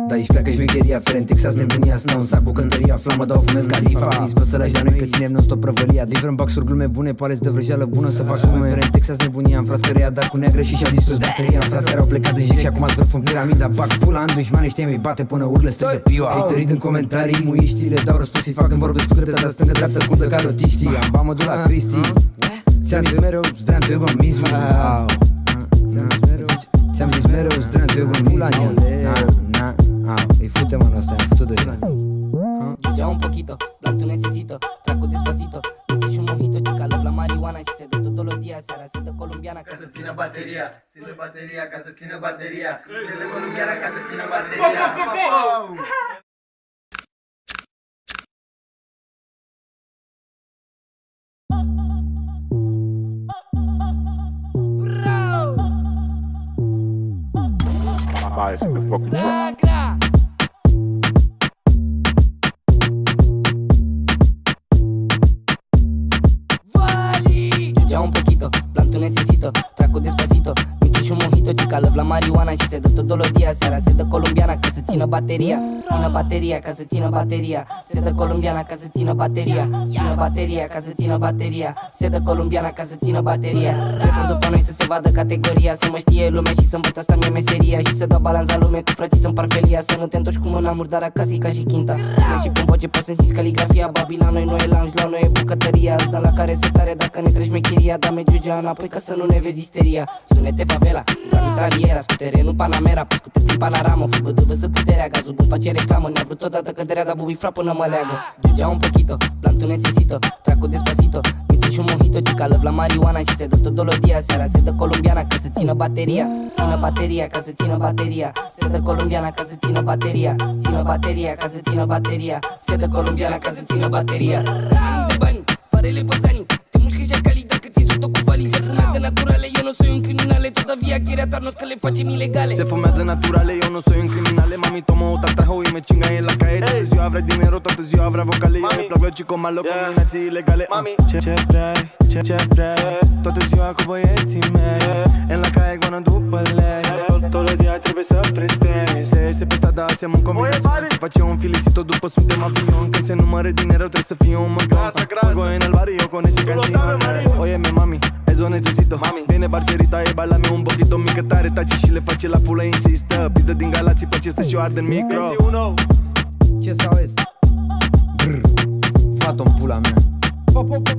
Da, aici pleacă șmecheria, Feren, Texas, nebunia, snau în sac, bucăntăria, flamă, dau fumez Califa. Dispă să lași la noi că ținem non-stop prăvălia. Livrăm baxuri, glume bune, paleți de vrăjeală bună. Să fac spume, Feren, Texas, nebunia, în frascăria, dar cu neagră și și-au distrus bateria. În frascări au plecat în jec și acum ați vârf în piramida. Bag pula în dușmani, știi, mi bate până urle strigă piua. Ai tărit în comentarii, muiștii, le dau răspuns și fac când vorbesc cu dreptatea stângă, dreaptă, scundă ca rotiștii. Amba mă duc la Cristi, ți-am zis mereu, zdreanțu egoism. Ți-am zis mereu, zdreanțu egoism. Îi fute mă ăsta, am futut deja. Giugea un poquito, plantul necesito. Traco despacito, miți și un mojito. Chica love la marijuana și se dă tot dolodia. Seara se dă colombiana ca să țină bateria. Ține bateria ca să țină bateria. Se dă colombiana ca să țină bateria. Bias in the fucking track. Giugea un poquito, plantul necesito. Traco despacito, miți și un mojito. Chica love la marijuana și se dă tot dolodia. Seara se dă colombiana ca să țină bateria. Țină bateria ca să țină bateria. Se dă colombiana ca să țină bateria. Țină bateria ca să țină bateria. Se dă colombiana ca să țină bateria. Repor după noi să se vadă categoria. Să mă știe lumea și să învăț, asta mi-e meseria. Și să dau balans la lume cu frații să-mi par felia. Să nu te întorci cu mâna murdară acasă ca și chinta. Și prin voce poți să simți caligrafia. Babi la noi, noi e lounge, la noi e bucătăria. Asta la care se tare dacă ne treci mecheria. Da mergiugea înapoi ca să nu ne vezi isteria. Sunete favela, la mitraliera. Scutere, nu Panamera, pe scute prin panoramă. Fubăduvă să puterea, gazul bun face reclamă. Ne-a vrut odată căderea, dar bubi fra până mă leagă. Giugea un poquito, plantul necesito. Traco despacito, miți și un mojito. Chica love la marijuana și se dă tot dolodia. Seara se dă colombiana ca să țină bateria. Țină bateria ca să țină bateria. Se dă colombiana ca să țină bateria. Țină bateria ca să țină bateria. Se dă colombiana ca să țină bateria. Ani de bani, farele bățanii. Te mușcă și cali dacă ți-ai sus-o cu valii. Se fumează naturale, eu nu soy un criminale. Todavía quiere atarnos că le facem ilegale. Se fumează naturale, eu nu soy un criminale. Mami tomo o tatajo y me chinga en la calle. Toată ziua vrea dinero, toată ziua vrea vocale. Eu îmi plac chico malo, combinații ilegale. Mami, ce vrei, ce vrei. Toată ziua cu băieții mei. En la calle goană după lei. Todo dia trebuie să prestezi. Se pe strada hacemos combinații. Se face un felicito după suntem avion. Când se numără dinero trebuie să fie un măgău. Juego en el barrio con ese canción. Óyeme mami, eso necesito. Viene parcerita e bailame un poquito. Mică tare taci și le face la pulă, insistă. Pizdă din Galații, place să-și o arde în micro. Ce sau es? Brr, fată-n pula mea.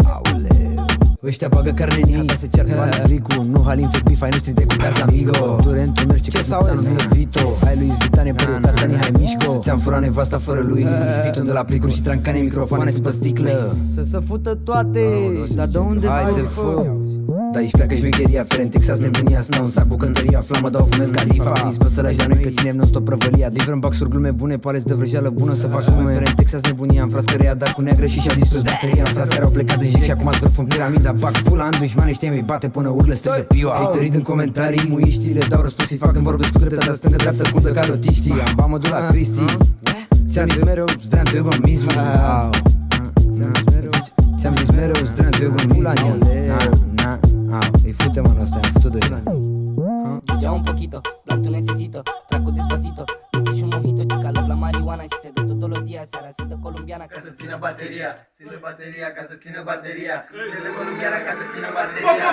Aoleu, Ăștia bagă carne în ia, se ceartă Ricu, nu Halin fake beef, ai noștri de cu casa amigo. Tu reîntunerci ce sau nu e Vito. Ai lui Zvitane părul ca Stani hai mișco. Ți-am furat nevasta fără lui Vito de la plicuri și trancane, microfoane pe sticlă. Să se fută toate, dar de unde vai de fă? Da, aici pleacă șmecheria, Feren, Texas, nebunia, snau un sac, bucăntăria, flamă, dau fumez Califa. Prins pe sălași la noi că ținem non-stop prăvălia. Livrăm baxuri, glume bune, paleți de vrăjeală bună să fac spume. Feren, Texas, nebunia, am frascăria, dar cu neagră și și-au distrus bateria. Am frați care au plecat în jec și acum zvârf în piramida. Bag pula în dușmane, știi, mi bate până urlă strigă pioa. Haterii în comentarii, muiștii, le dau răspuns, îi fac când vorbesc cu dreptatea stângă, dreaptă, scundă ca rotiștii. Am bamă la Cristi, ți-am zis mereu, zdreanțu egoismul. Ți-am zis mereu, zdreanțu egoismul. Îi fute mano, ăsta, am făcut doi. Ya un poquito, planto necesito, trago despacito, me echo un mojito, chica love la marihuana și se dă todos los días, seara se dă colombiana ca să țină bateria, ține bateria, ca să țină bateria, se dă colombiana ca să țină bateria.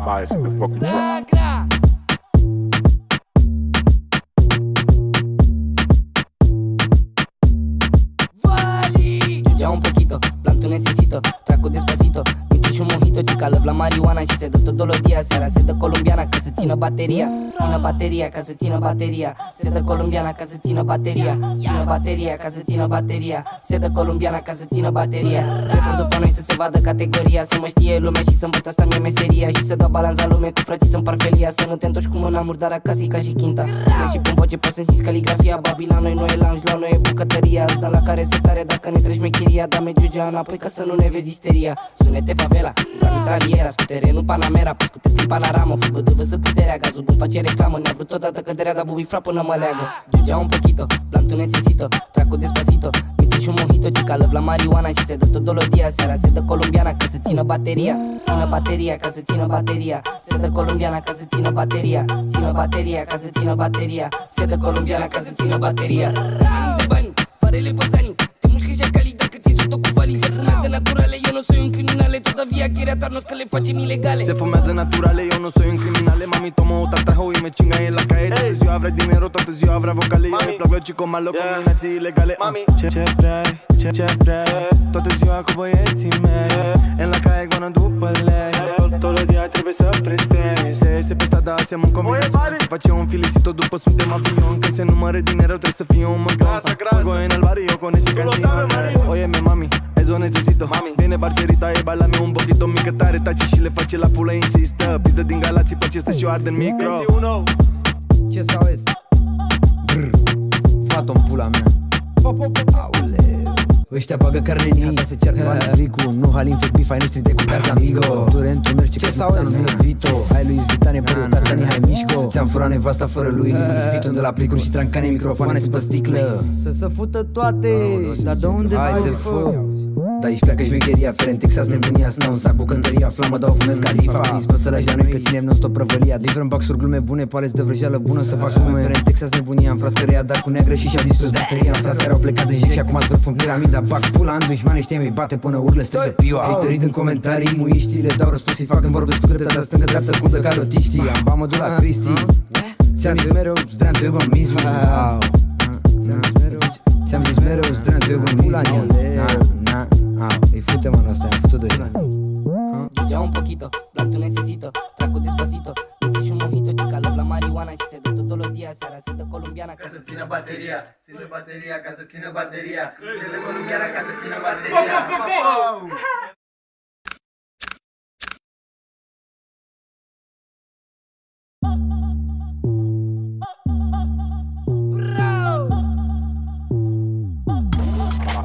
Bias in the fucking track. Ya un poquito, planto necesito, trago despacito, me echo un mojito, chica love la marihuana și se dă todos los días, seara se dă colombiana ca să țină bateria, țină bateria, ca să țină bateria, se dă colombiana ca să țină bateria, țină bateria, ca să țină bateria, se dă colombiana ca să țină bateria. Strecăm după noi să se vadă categoria, să mă știe lumea și să învăț asta mie meseria și să dau balanța lume cu frații să împar felia, să nu te întorci cu mâna murdară acasă ca și chinta. Și pun voce poți să simți caligrafia, babi la noi nu e lounge, la noi e bucătăria, asta la care se tare dacă ne treci mecheria, da mergea înapoi ca să nu ne vezi isteria. Sunete favela, la mitraliera, scutere, nu Panamera, pe scute prin panoramă, fugă de văză puterea, gazul bun face reclamă, ne-a vrut odată căderea, dar bubi frapă până mă leagă. Ya un poquito, planto necesito, trago despacito, me echo un mojito, chica love la marihuana și se dă todos los días, seara se dă colombiana ca să țină bateria, țină bateria, ca să țină bateria, se dă colombiana ca să țină bateria, țină bateria, ca să țină bateria, se dă colombiana ca să țină bateria. Bani de bani, farele băzanii, te mușcă și cali dacă ți-ai sut-o cu valii, se fumează naturale, eu nu soy un criminale, todavía quiere atarnos că le facem ilegale. Se fumează naturale, eu nu soy un criminale, mami tomo o tatajo y me chinga en la calle. Toată ziua vrea dinero, toată ziua vrea vocale, eu îmi plac los chicos malo, combinații ilegale. Mami, ce vrei, toată ziua cu băieții mei, en la calle goană după lei, todos los días trebuie să prestezi, se iese pe strada, hacem un combinație, se face un felicito după suntem avion, când se numără dinero trebuie să fie un măgău. Juego en el barrio con ese casino. Óyeme mami, eso necesito. Viene parcerita e bailame un poquito, mică tare taci și le face la pulă, insistă. Pizdă din Galații, place să-și o arde în micro. Ce sau es? Fată-o-n pula mea. Aoleu. Ăștia bagă carne în ia, se ceartă Ricu, nu Halin fake beef, ai noștri de cu casa amigo. Tu reîntunerci ce sau es? Nu e Vito. Ai lui Zvitane părul ca Stani hai mișco. Ți-am furat nevasta fără lui Vito de la plicuri și trancane, microfoane pe sticlă. Să se fută toate, dar de unde vai de fă? Da, aici pleacă șmecheria, Feren, Texas, nebunia, snau un sac, bucăntăria, flamă, dau fumez Califa. Prins pe sălași la noi că ținem non-stop prăvălia. Livrăm baxuri, glume bune, paleți de vrăjeală bună să fac spume. Feren, Texas, nebunia, am frascăria, dar cu neagră și și-au distrus bateria. Am frați care au plecat în jec și acum zvârf în piramida. Bag pula în dușmane, știi, mi bate până urlă strigă pioa. Haterii în comentarii, muiștii, le dau răspuns, îi fac când vorbesc cu dreptatea stângă, dreaptă, scundă ca rotiștii. Am bamă la Cristi, ți-am zis mereu, zdreanțu egoismul. Ți-am zis mereu, zdreanțu egoismul. Îi fute mano, ăsta, am făcut doi. Ya un poquito, planto necesito, trago despacito, me echo un mojito, chica love la marihuana și se dă todos los días, seara se dă colombiana ca să țină bateria, ține bateria, ca să țină bateria, se dă colombiana ca să țină bateria.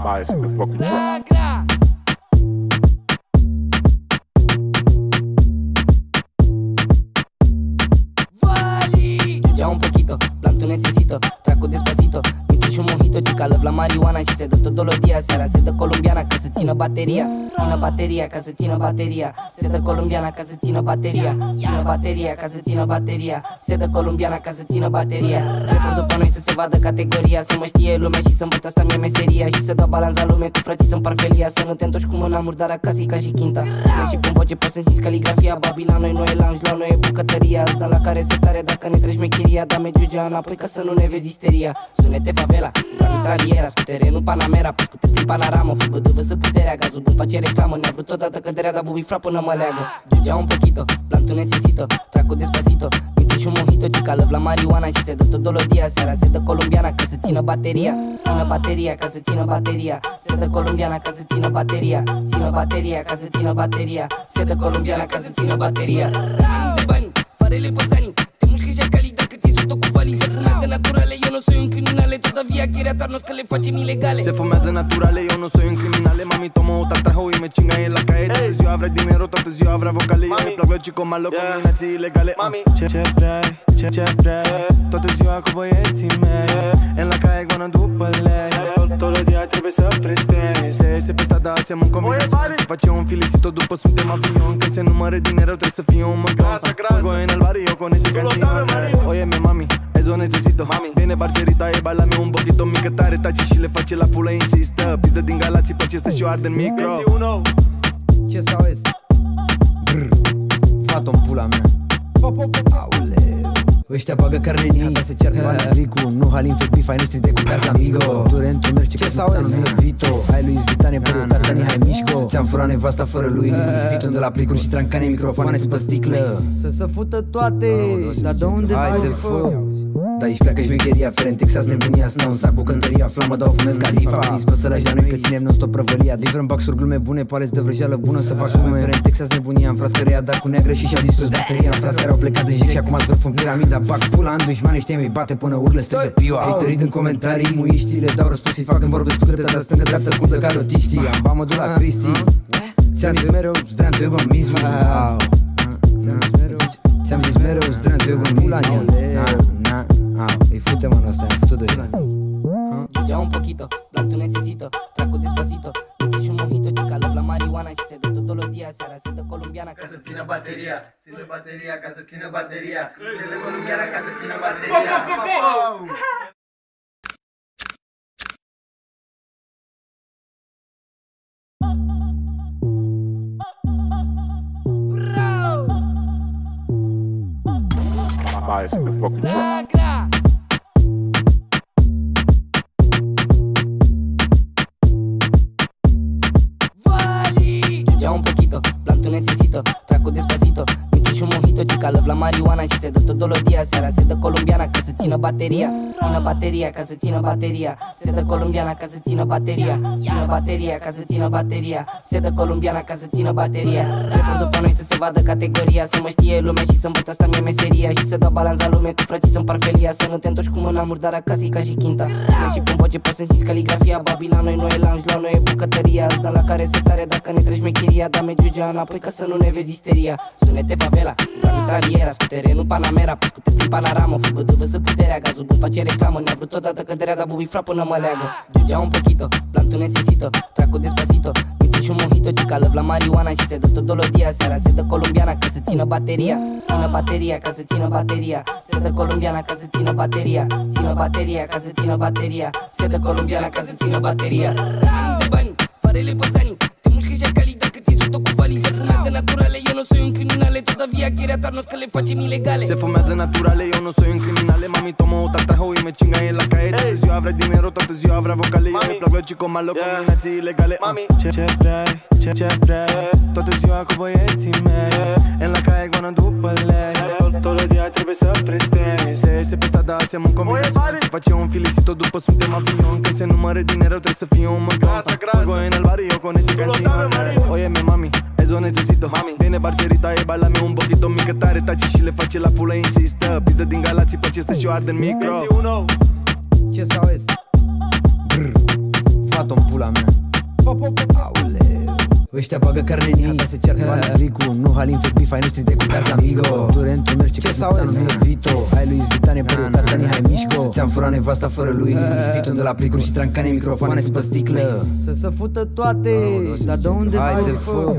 Bias in the fucking track. Ya un poquito, planto necesito, trago despacito, me echo un mojito, chica Gica lăv la marijuana și se dă tot dolodia. Seara se dă colombiana ca să țină bateria. Țină bateria ca să țină bateria. Se dă colombiana ca să țină bateria. Țină bateria ca să țină bateria. Se dă colombiana ca să țină bateria. Trepăm după noi să se vadă categoria. Să mă știe lumea și să învăț asta mie meseria. Și să dau balans la lume cu frații să-mi par felia. Să nu te întorci cu mâna murdară acasă ca și chinta. Și prin voce poți să simți caligrafia. Babi la noi nu e lounge, la noi e bucătăria. Asta la care se tare dacă ne treci mecheria. Da mergiugea înapoi ca să nu ne vezi isteria. Sunete favela, la mitraliera. Scutere, nu Panamera, pe scute prin panoramă. Fubăduvă să puterea, gazul bun face reclamă. Ne-a vrut odată căderea, dar bubi fra până mă leagă. Giugea un poquito, plantul necesito. Traco despacito, miți și un mojito. Gica lăv la marijuana și se dă tot dolodia. Seara se dă colombiana ca să țină bateria. Țină bateria ca să țină bateria. Se dă colombiana ca să țină bateria. Țină bateria ca să țină bateria. Se dă colombiana ca să țină bateria. Ani de bani, farele bățanii. Te mușcă și cali dacă ți-ai sus-o cu valii. Se fumează naturale, eu nu soy un criminale. Todavía quiere atarnos că le facem ilegale. Se fumează naturale, eu nu soy un criminale. Mami tomo o tatajo y me chinga en la calle. Toată ziua vrea dinero, toată ziua vrea vocale. Eu îmi plac chico malo, combinații ilegale. Mami, ce vrei, ce vrei. Toată ziua cu băieții mei. En la calle goana după lei. Tot dia trebuie să prestezi. Se pe strada hacem un combinație. Se face un felicito după suntem avion. Când se numără dinero trebuie să fie un măgău. Juego en el barrio con ese canción. Óyeme mami, eso necesito. Viene parcerita e bailame un poquito. Mică tare taci și le face la pulă, insistă. Pizdă din Galații, place să-și o arde în micro. 21. Ce sau es? Brr, fată-n pula mea. Aoleu, ăștia bagă carne în ei, se ceartă bani Ricu. Nu Halin fac bif, ai noștri de cu casa amigo. Turent, tu mergi ce sau es? Vito, hai lui Zvitane, părul casa ni hai mișco. Ți-am furat nevasta fără lui Vito de la plicuri și trancane, microfoane pe sticlă. Să se fută toate, dar de unde vai de fă? Da, aici pleacă șmecheria, Feren, Texas, nebunia, snau în sac, bucăntăria, flamă, dau fumez Califa. Nici să lași la noi că ținem non-stop prăvălia. Livrăm baxuri, glume bune, paleți de vrăjeală bună să faci lume. Feren, Texas, nebunia, în frascăria, dar cu neagră și și-au distrus bateria. În frascări au plecat în jec și acum ați vârf în piramida. Bag pula în dușmani, știi, mi bate până urle strigă pioa. Ai tărit în comentarii, muiștii, le dau răspuns și fac când vorbesc cu dreptatea stângă, dreaptă, scundă ca rotiștii. Am bamă de la Cristi, ți-am zis mereu, zdreanțu egoism. Ți-am zis mereu, zdreanțu egoism. Îi fute mă ăsta, îi fute de Giugea un poquito, plantul necesito. Traco despacito, miți și un mojito. Gica lăv la marijuana și se dă tot dolodia. Seara se dă colombiana ca să țină bateria. Ține bateria ca să țină bateria. Se dă colombiana ca să țină bateria. Bias in the fucking track. Giugea un poquito, plantul necesito. Traco despacito, miți și un mojito. Gica lăv la marijuana și se dă tot dolodia. Seara se dă colombiana ca să țină bateria. Țină bateria ca să țină bateria. Se dă colombiana ca să țină bateria. Țină bateria ca să țină bateria. Se dă colombiana ca să țină bateria. Trepăm după noi să se vadă categoria. Să mă știe lumea și să învăț asta mie meseria. Și să dau balans la lume cu frații să-mi par felia. Să nu te întorci cu mâna murdară acasă ca și chinta. Și prin voce poți să simți caligrafia. Babi la noi nu e lounge, la noi e bucătăria. Asta la care se tare dacă ne treci mecheria. Da mergiugea înapoi ca să nu ne vezi isteria. Sunete favela, la mitraliera. Scutere, nu Panamera, pe scute prin panoramă. Fubăduvă să puterea, gazul bun face reclamă. Ne-a vrut odată căderea, dar bubi fra până mă leagă. Giugea un poquito, plantul necesito. Traco despacito, miți și un mojito. Gica lăv la marijuana și se dă tot dolodia. Seara se dă colombiana ca să țină bateria. Țină bateria ca să țină bateria. Se dă colombiana ca să țină bateria. Țină bateria ca să țină bateria. Se dă colombiana ca să țină bateria. Ani de bani, farele bățanii. Te mușcă și cali dacă ți-ai sus-o cu valii. Se fumează naturale, eu nu soy un criminale. Todavía quiere atarnos că le facem ilegale. Se fumează naturale, eu nu soy un criminale. Mami tomo o tatajo y me chinga en la calle. Toată ziua vrea dinero, toată ziua vrea vocale. Eu îmi plac chico malo, combinații ilegale. Mami, ce vrei, ce vrei. Toată ziua cu băieții mei. En la calle goana după lei. Tot dia trebuie să prestezi. Se pe strada hacem un combinație. Se face un felicito după suntem avion. Când se numără dinero trebuie să fie un măgău. Juego en el barrio con ese canción. Óyeme mami, eso necesito. Viene parcerita e bailame un poquito. Mică tare taci și le face la pulă, insistă. Pizdă din Galații, place să-și o arde în micro. 21. Ce sau es? Brr, fată-n pula mea. Aoleu, ăștia bagă carne în ei, se ceartă bani Ricu. Nu Halin fac bif, ai noștri de cu casa amigo. Turent, tu mergi ce sau es? Vito, hai lui Zvitane, părul, casa Mihai Mișco. Ți-am furat nevasta fără lui Fitul de la plicuri și trancane, microfoane pe sticlă. Să se fută toate, dar de unde Haide, fă.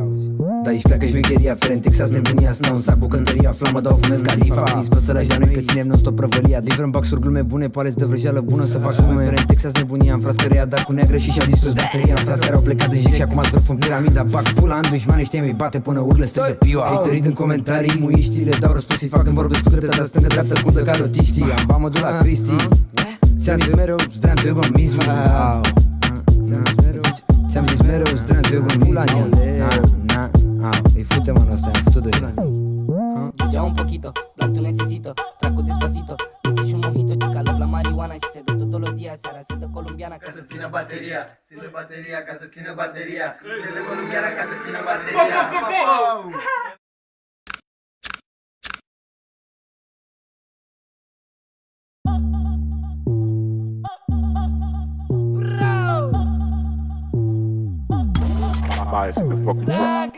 Da, aici pleacă șmecheria, Feren Texas, nebunia, snau în sac, bucăntăria, flamă, dau fumez Califa. Prins pe sălași la noi că ținem non-stop prăvălia. Livrăm baxuri, glume bune, paleți de vrăjeală bună să fac spume. Feren Texas, nebunia, am frascăria, dar cu neagră și și-au distrus bateria. Am frați care au plecat în jec și acum zvârf în piramida. Bag pula în dușmane, știi, mi bate până urlă, strigă piua. Haterii în comentarii, muiștii, le dau răspuns, îi fac când vorbesc cu dreptatea stângă, dreaptă, scundă ca rotiștii. Am ba mă duc la Cristi, ți-am zis mereu, zdreanțu egoismul. Ți-am zis mereu, zdreanțu egoismul. Îi fute mă ăsta, am făcut de Ya un poquito, planto necesito, trago despacito, me echo un mojito, chica love la marihuana și se dă todos los días, seara se dă colombiana Ca să țină bateria, ține bateria, ca să țină bateria. Se dă colombiana ca să țină bateria. Bias in the fucking track.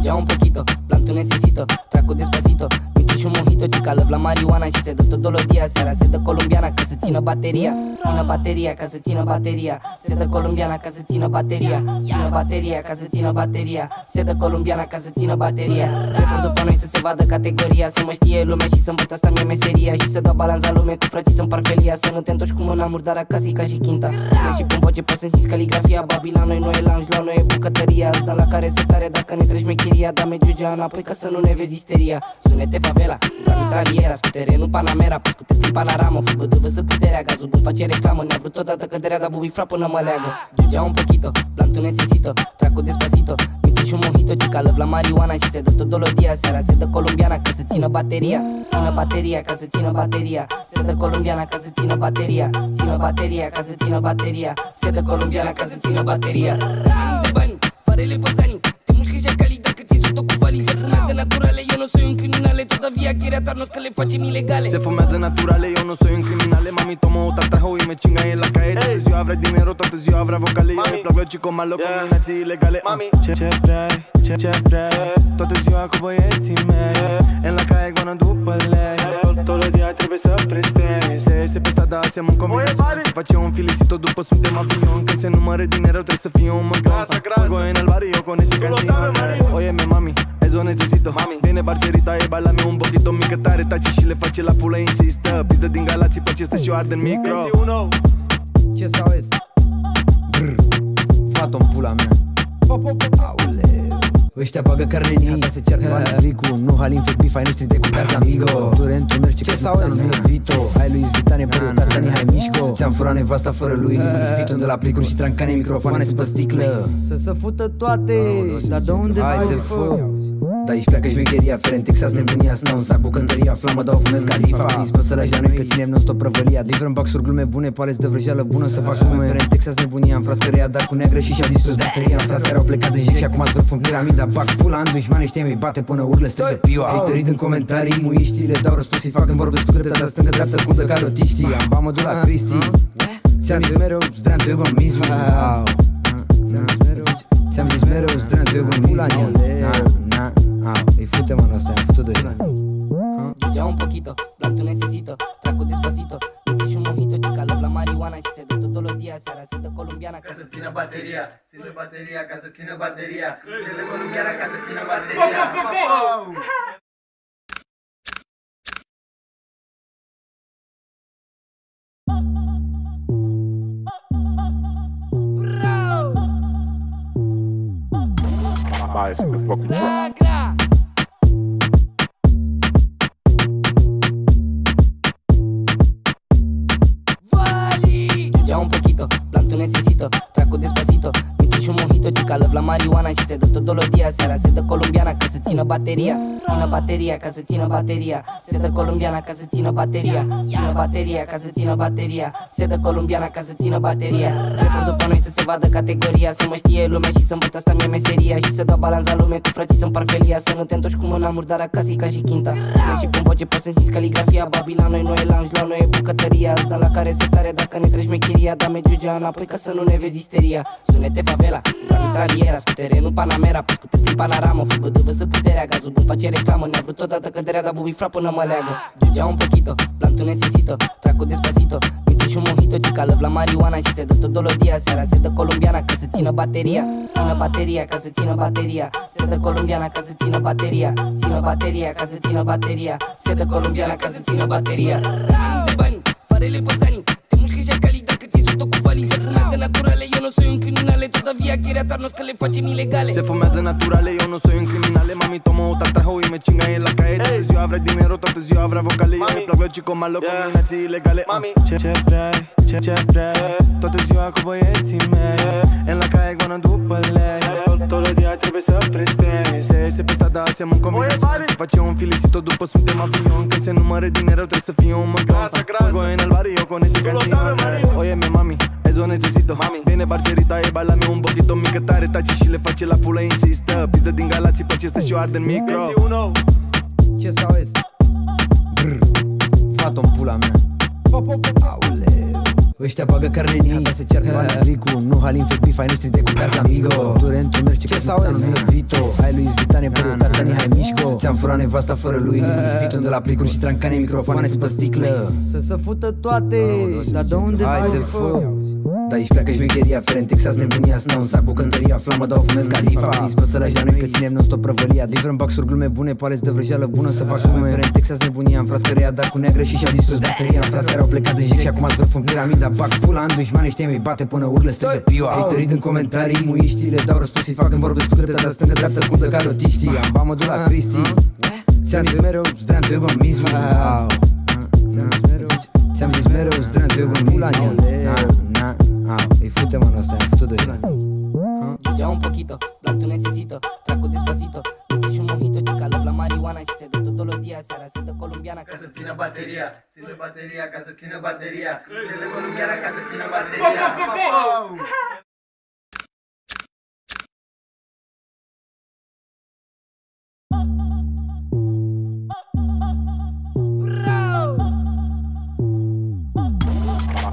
Ya un poquito, planto necesito, trago despacito, me echo un mojito, chica love la marihuana și se dă todos los días, seara se dă colombiana ca să țină bateria, țină bateria, ca să țină bateria, se dă colombiana ca să țină bateria, țină bateria, ca să țină bateria, se dă colombiana ca să țină bateria. Trecem după noi să se vadă categoria, să mă știe lumea și să învăț asta mie meseria și să dau balanța lume cu frații să împar felia, să nu te întorci cu mâna murdară acasă ca și chinta. Și pun voce poți să simți caligrafia, babi la noi nu e lounge, la noi e bucătăria, asta la care se tare dacă ne treci mecheria, da mergea înapoi ca să nu ne vezi isteria. Sunete favela, la mitraliera, scutere, nu Panamera, pe scute prin panoramă, fugă de văză puterea, gazul bun face reclamă, ne-a vrut odată căderea, dar bubi frapă până mă leagă. Ya un poquito, planto necesito, trago despacito, me echo un mojito, chica love la marihuana și se dă todos los días, seara se dă colombiana ca să țină bateria, țină bateria, ca să țină bateria, se dă colombiana ca să țină bateria, țină bateria, ca să țină bateria, se dă colombiana ca să țină bateria. Bani de bani, farele băzanii, te mușcă și cali dacă ți-ai sut-o cu valii, se fumează naturale, eu nu soy un criminale, todavía quiere atarnos că le facem ilegale. Se fumează naturale, eu nu soy un criminale. Mami tomă o tatajo y me chinga en la calle. Toată ziua vrea dinero, toată ziua vrea vocale. Eu îmi plac los chicos malos, combinații ilegale. Mami, ce vrei, toată ziua cu băieții mei. En la calle goană după lei. Todos los días trebuie să prestezi. Se iese pe strada, hacem un combinațion. Se face un felicito după suntem avion. Când se numără dinero, trebuie să fie un măgăn. Juego en el barrio con ese casino. Óyeme mami, eso necesito. Viene parcerita e bailame un poquito. Mică tare taci și le face la pulă, insistă. Pizdă din Galații, place să și-o arde în micro. Ce sau es? Fată-o-n pula mea. Aoleu. Ăștia bagă carne în ei, se ceartă bani Ricu, nu Halin, fake beef, ai noștri de cu casa amigo. Turentul mergi ce sau es? Vito, ai lui Zvitane, părul, casa Mihai Mișco. Ți-am furat nevasta fără lui Fitul de la plicuri și trancane, microfoane pe sticlă. Să se fută toate, dar de unde Haide, fă. Da, aici pleacă șmecheria, Feren Texas, nebunia, snau în sac, bucăntăria, flamă, dau fumez Califa. Prins pe sălași la noi că ținem non-stop prăvălia. Livrăm baxuri, glume bune, paleți de vrăjeală bună să fac spume. Feren Texas, nebunia, am frascăria, dar cu neagră și și-au distrus bateria. Am frați care au plecat în jec și acum zvârf în piramida. Bag pula în dușmane, știi, mi bate până urlă, strigă piua. Haterii în comentarii, muiștii, le dau răspuns, îi fac când vorbesc cu dreptatea stângă, dreaptă, scundă ca rotiștii. Am ba mă duc la Cristi, ți-am zis mereu, zdreanțu egoismul. Ți-am zis mereu, zdreanțu egoismul. Îi fute mă ăsta, am făcut de Ya un poquito, planto necesito, trago despacito, me echo un mojito, chica love la marihuana și se dă todos los días, seara se dă colombiana Ca să țină bateria, ține bateria, ca să țină bateria. Se dă colombiana ca să țină bateria. Bias in the fucking track. Ya un poquito, planto necesito, trago despacito, me echo un mojito, chica love la marihuana și se dă todos los días, seara se dă colombiana ca să țină bateria, țină bateria, ca să țină bateria, se dă colombiana ca să țină bateria, țină bateria, ca să țină bateria, se dă colombiana ca să țină bateria. Trecem după noi să se vadă categoria, să mă știe lumea și să învăț asta mie meseria și să dau balanța lume cu frații să împar felia, să nu te întorci cu mâna murdară acasă ca și chinta. Și pun voce poți să simți caligrafia, babi la noi nu e lounge, la noi e bucătăria, asta la care se tare dacă ne treci mecheria, da mergea înapoi ca să nu ne vezi isteria. Sunete favela, mitraliera, scuterenul Panamera, pescute prin panoramă, fubădâvă să puterea, gazul bun face reclamă, ne-a vrut totodată căderea, dar bubi fra până mă leagă. Giugea un poquito, plantul necesito, traco despacito, miți și un mojito, cica lăv la marihuana și se dă tot dolodia, seara se dă colombiana ca să țină bateria, țină bateria ca să țină bateria, se dă colombiana ca să țină bateria, țină bateria ca să țină bateria, se dă colombiana ca să țină bateria. Ani de bani, farele băzanii, te mușcă și cali dacă ți-ai sus-o cu valii, se fumează naturale, eu nu soy un criminale, todavía quiere atarnos că le facem ilegale. Se fumează naturale, eu nu soy un criminale, mami tomo o tatajou y me chinga en la calle. Toată ziua vrea dinero, toată ziua vrea vocale, eu îmi plac chico malo, combinații ilegale. Mami, ce vrei, ce vrei, toată ziua cu băieții mei, en la calle goana după lei. Todo dia trebuie să prestezi, se pe strada hacemos combinații, se face un felicito după suntem avion, când se numără dinero trebuie să fie un măgău. Juego en el barrio con ese canción. Óyeme mami, eso necesito, mami. Viene parcerita y bailame un poquito, mică tare taci și le face la pulă, insistă. Pizdă din Galații, place să-și o arde în micro. 21. Ce sau es? Brr, fată-n pula mea. Aoleu, ăștia bagă carne în ei, se ceartă bani Ricu, nu Halin Febifa, ai noștri de cu casa amigo. Turent, ce mergi, ce sau es? Vito, hai lui Zvitane, părul casa Nihai Mișco. Ți-am furat nevasta fără lui Vito de la plicuri și trancane, microfoane pe sticlă. Să fută toate, dar de unde vai de fă? Da, aici pleacă șmecheria, Feren, Texas, nebunia, snau un sac, bucăntăria, flamă, dau fumez califa. Dispă să lași la noi că ținem non-stop prăvălia. Livrăm baxuri, glume bune, paleți de vrăjeală bună să faci glume. Feren, Texas, nebunia, în frascăria, dar cu neagră și-au distrus bateria. În frascări au plecat în jec și acum ați vârf în piramida. Bag pula în dușmani, știi, mi bate până urlă, strigă pioa. Ai tărit în comentarii, muiștii, le dau răspuns și fac când vorbesc cu dreptatea stângă, dreaptă, scundă ca rotiștii. Am bamă de la Cristi, ți-am zis mereu, zdreanțu egoism. Ți-am zis mereu, zdreanțu egoism. Îi fute mă ăsta, îi fute de Giugea un poquito, plantul necesito, traco despacito, miți și un mojito, cica lăv la marihuana și se dă tot dolodia, seara se dă colombiana ca să țină bateria, ține bateria ca să țină bateria, se dă colombiana ca să țină bateria.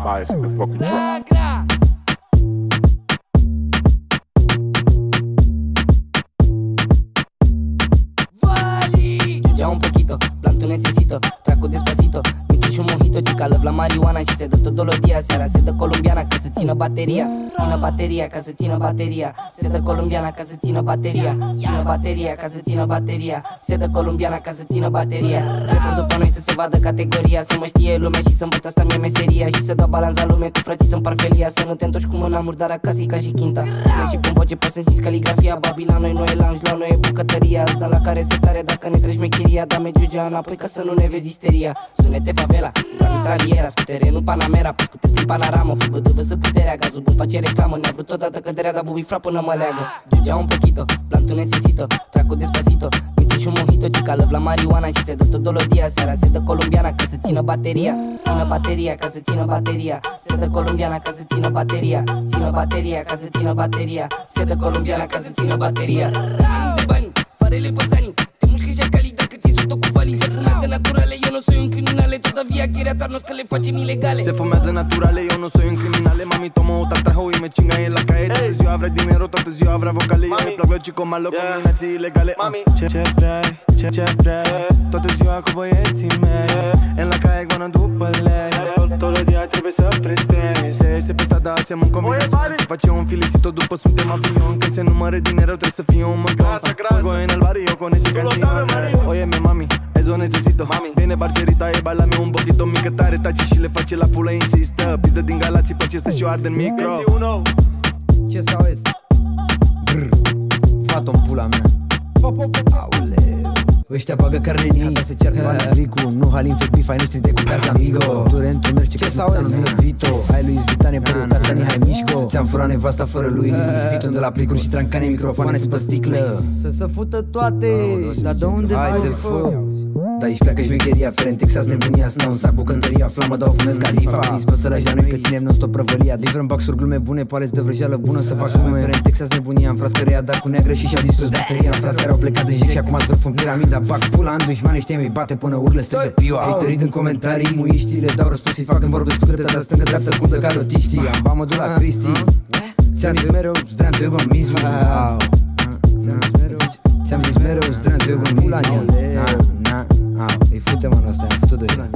Bias in the fucking track. Giugea un poquito, plantul necesito, traco despacito, miți și un mojito, cica lăv la marihuana și se dă tot dolodia, seara se dă colombiana ca să țină bateria, țină bateria ca să țină bateria, se dă colombiana ca să țină bateria, țină bateria ca să țină bateria, se dă colombiana ca să țină bateria. Trepăm după noi să se vadă categoria, să mă știe lumea și să învăț asta mie meseria și să dau balans la lume cu frații să împar felia, să nu te întorci cu mâna murdar acasă ca și chinta. Și pun voce poți să simți caligrafia, babi la noi nu e lounge, la noi e bucătăria, asta la care se tare dacă ne treci mecheria, da mergea înapoi ca să nu ne vezi isteria. Sunete favela, la mitraliera, scuterenul Panamera, pescute prin panoramă, fubădâvă să puterea, gazul bun face reclamă, ne-a vrut totodată căderea, dar bubi fra până mă leagă. Giugea un poquito, plantul necesito, traco despacito, miți și un mojito, cica lăv la marihuana și se dă tot dolodia, seara se dă colombiana ca să țină bateria, țină bateria ca să țină bateria, se dă colombiana ca să țină bateria, țină bateria ca să țină bateria, se dă colombiana ca să țină bateria. Ani de bani, farele băzanii, te mușcă și cali dacă ți-ai sus-o cu valii, se fumează naturale, eu nu soy un criminale, todavía quiere atarnos că le facem ilegale. Se fumează naturale, eu nu soy un criminale, mami tomo o tatajou y me chinga en la calle. Toată ziua vrea dinero, toată ziua vrea vocale, eu îmi plac chico malo, combinații ilegale. Mami, ce vrei, ce vrei, toată ziua cu băieții mei, en la calle goana după lei. Todo dia trebuie să prestezi, se pe strada hacemos combinații, se face un felicito după suntem avion, când se numără dinero trebuie să fie un măgău. Juego en el barrio con ese canción. Óyeme mami, eso necesito, mami. Viene parcerita y bailame un poquito, mică tare taci și le face la pulă, insistă. Pizdă din Galații, place să-și o arde în micro. 21. Ce sau es? Brr, fată-n pula mea. Aoleu, ăștia bagă carne în ei, se ceartă bani Ricu, nu Halin Febifa, ai noștri de cu casa amigo. Turent, mergi, ce sau es? Vito, hai lui Zvitane, părul casa Nihai Mișco. Ți-am furat nevasta fără lui Vito de la plicuri și trancane, microfoane pe sticlă. Să fută toate, dar de unde vai de fă? Da, aici pleacă șmecheria, fere în Texas, nebunia, snau în sac, bucătăria, flamă, dau fumez califa. Dispă să lași la noi că ținem non-stop prăvălia. Livrăm baxuri, glume bune, paleți de vrăjeală bună. Să fac spume, fere în Texas, nebunia, în frascăria, dar cu neagră și și-au distrus bateria. În frați care au plecat în jec și acum zvârf în piramida. Bag pula în dușmane, știi, mi bate până urlă, strigă piua. Haterii în comentarii, muiștii, le dau răspuns, îi fac când vorbesc cu dreptatea stângă, dreaptă, scundă ca rotiștii. Am bamă la Cristi, ți-am zis mereu, zdreanțu egoismul. Ți-am zis mereu, zdreanțu egoismul. Îi fute mă ăsta, am făcut de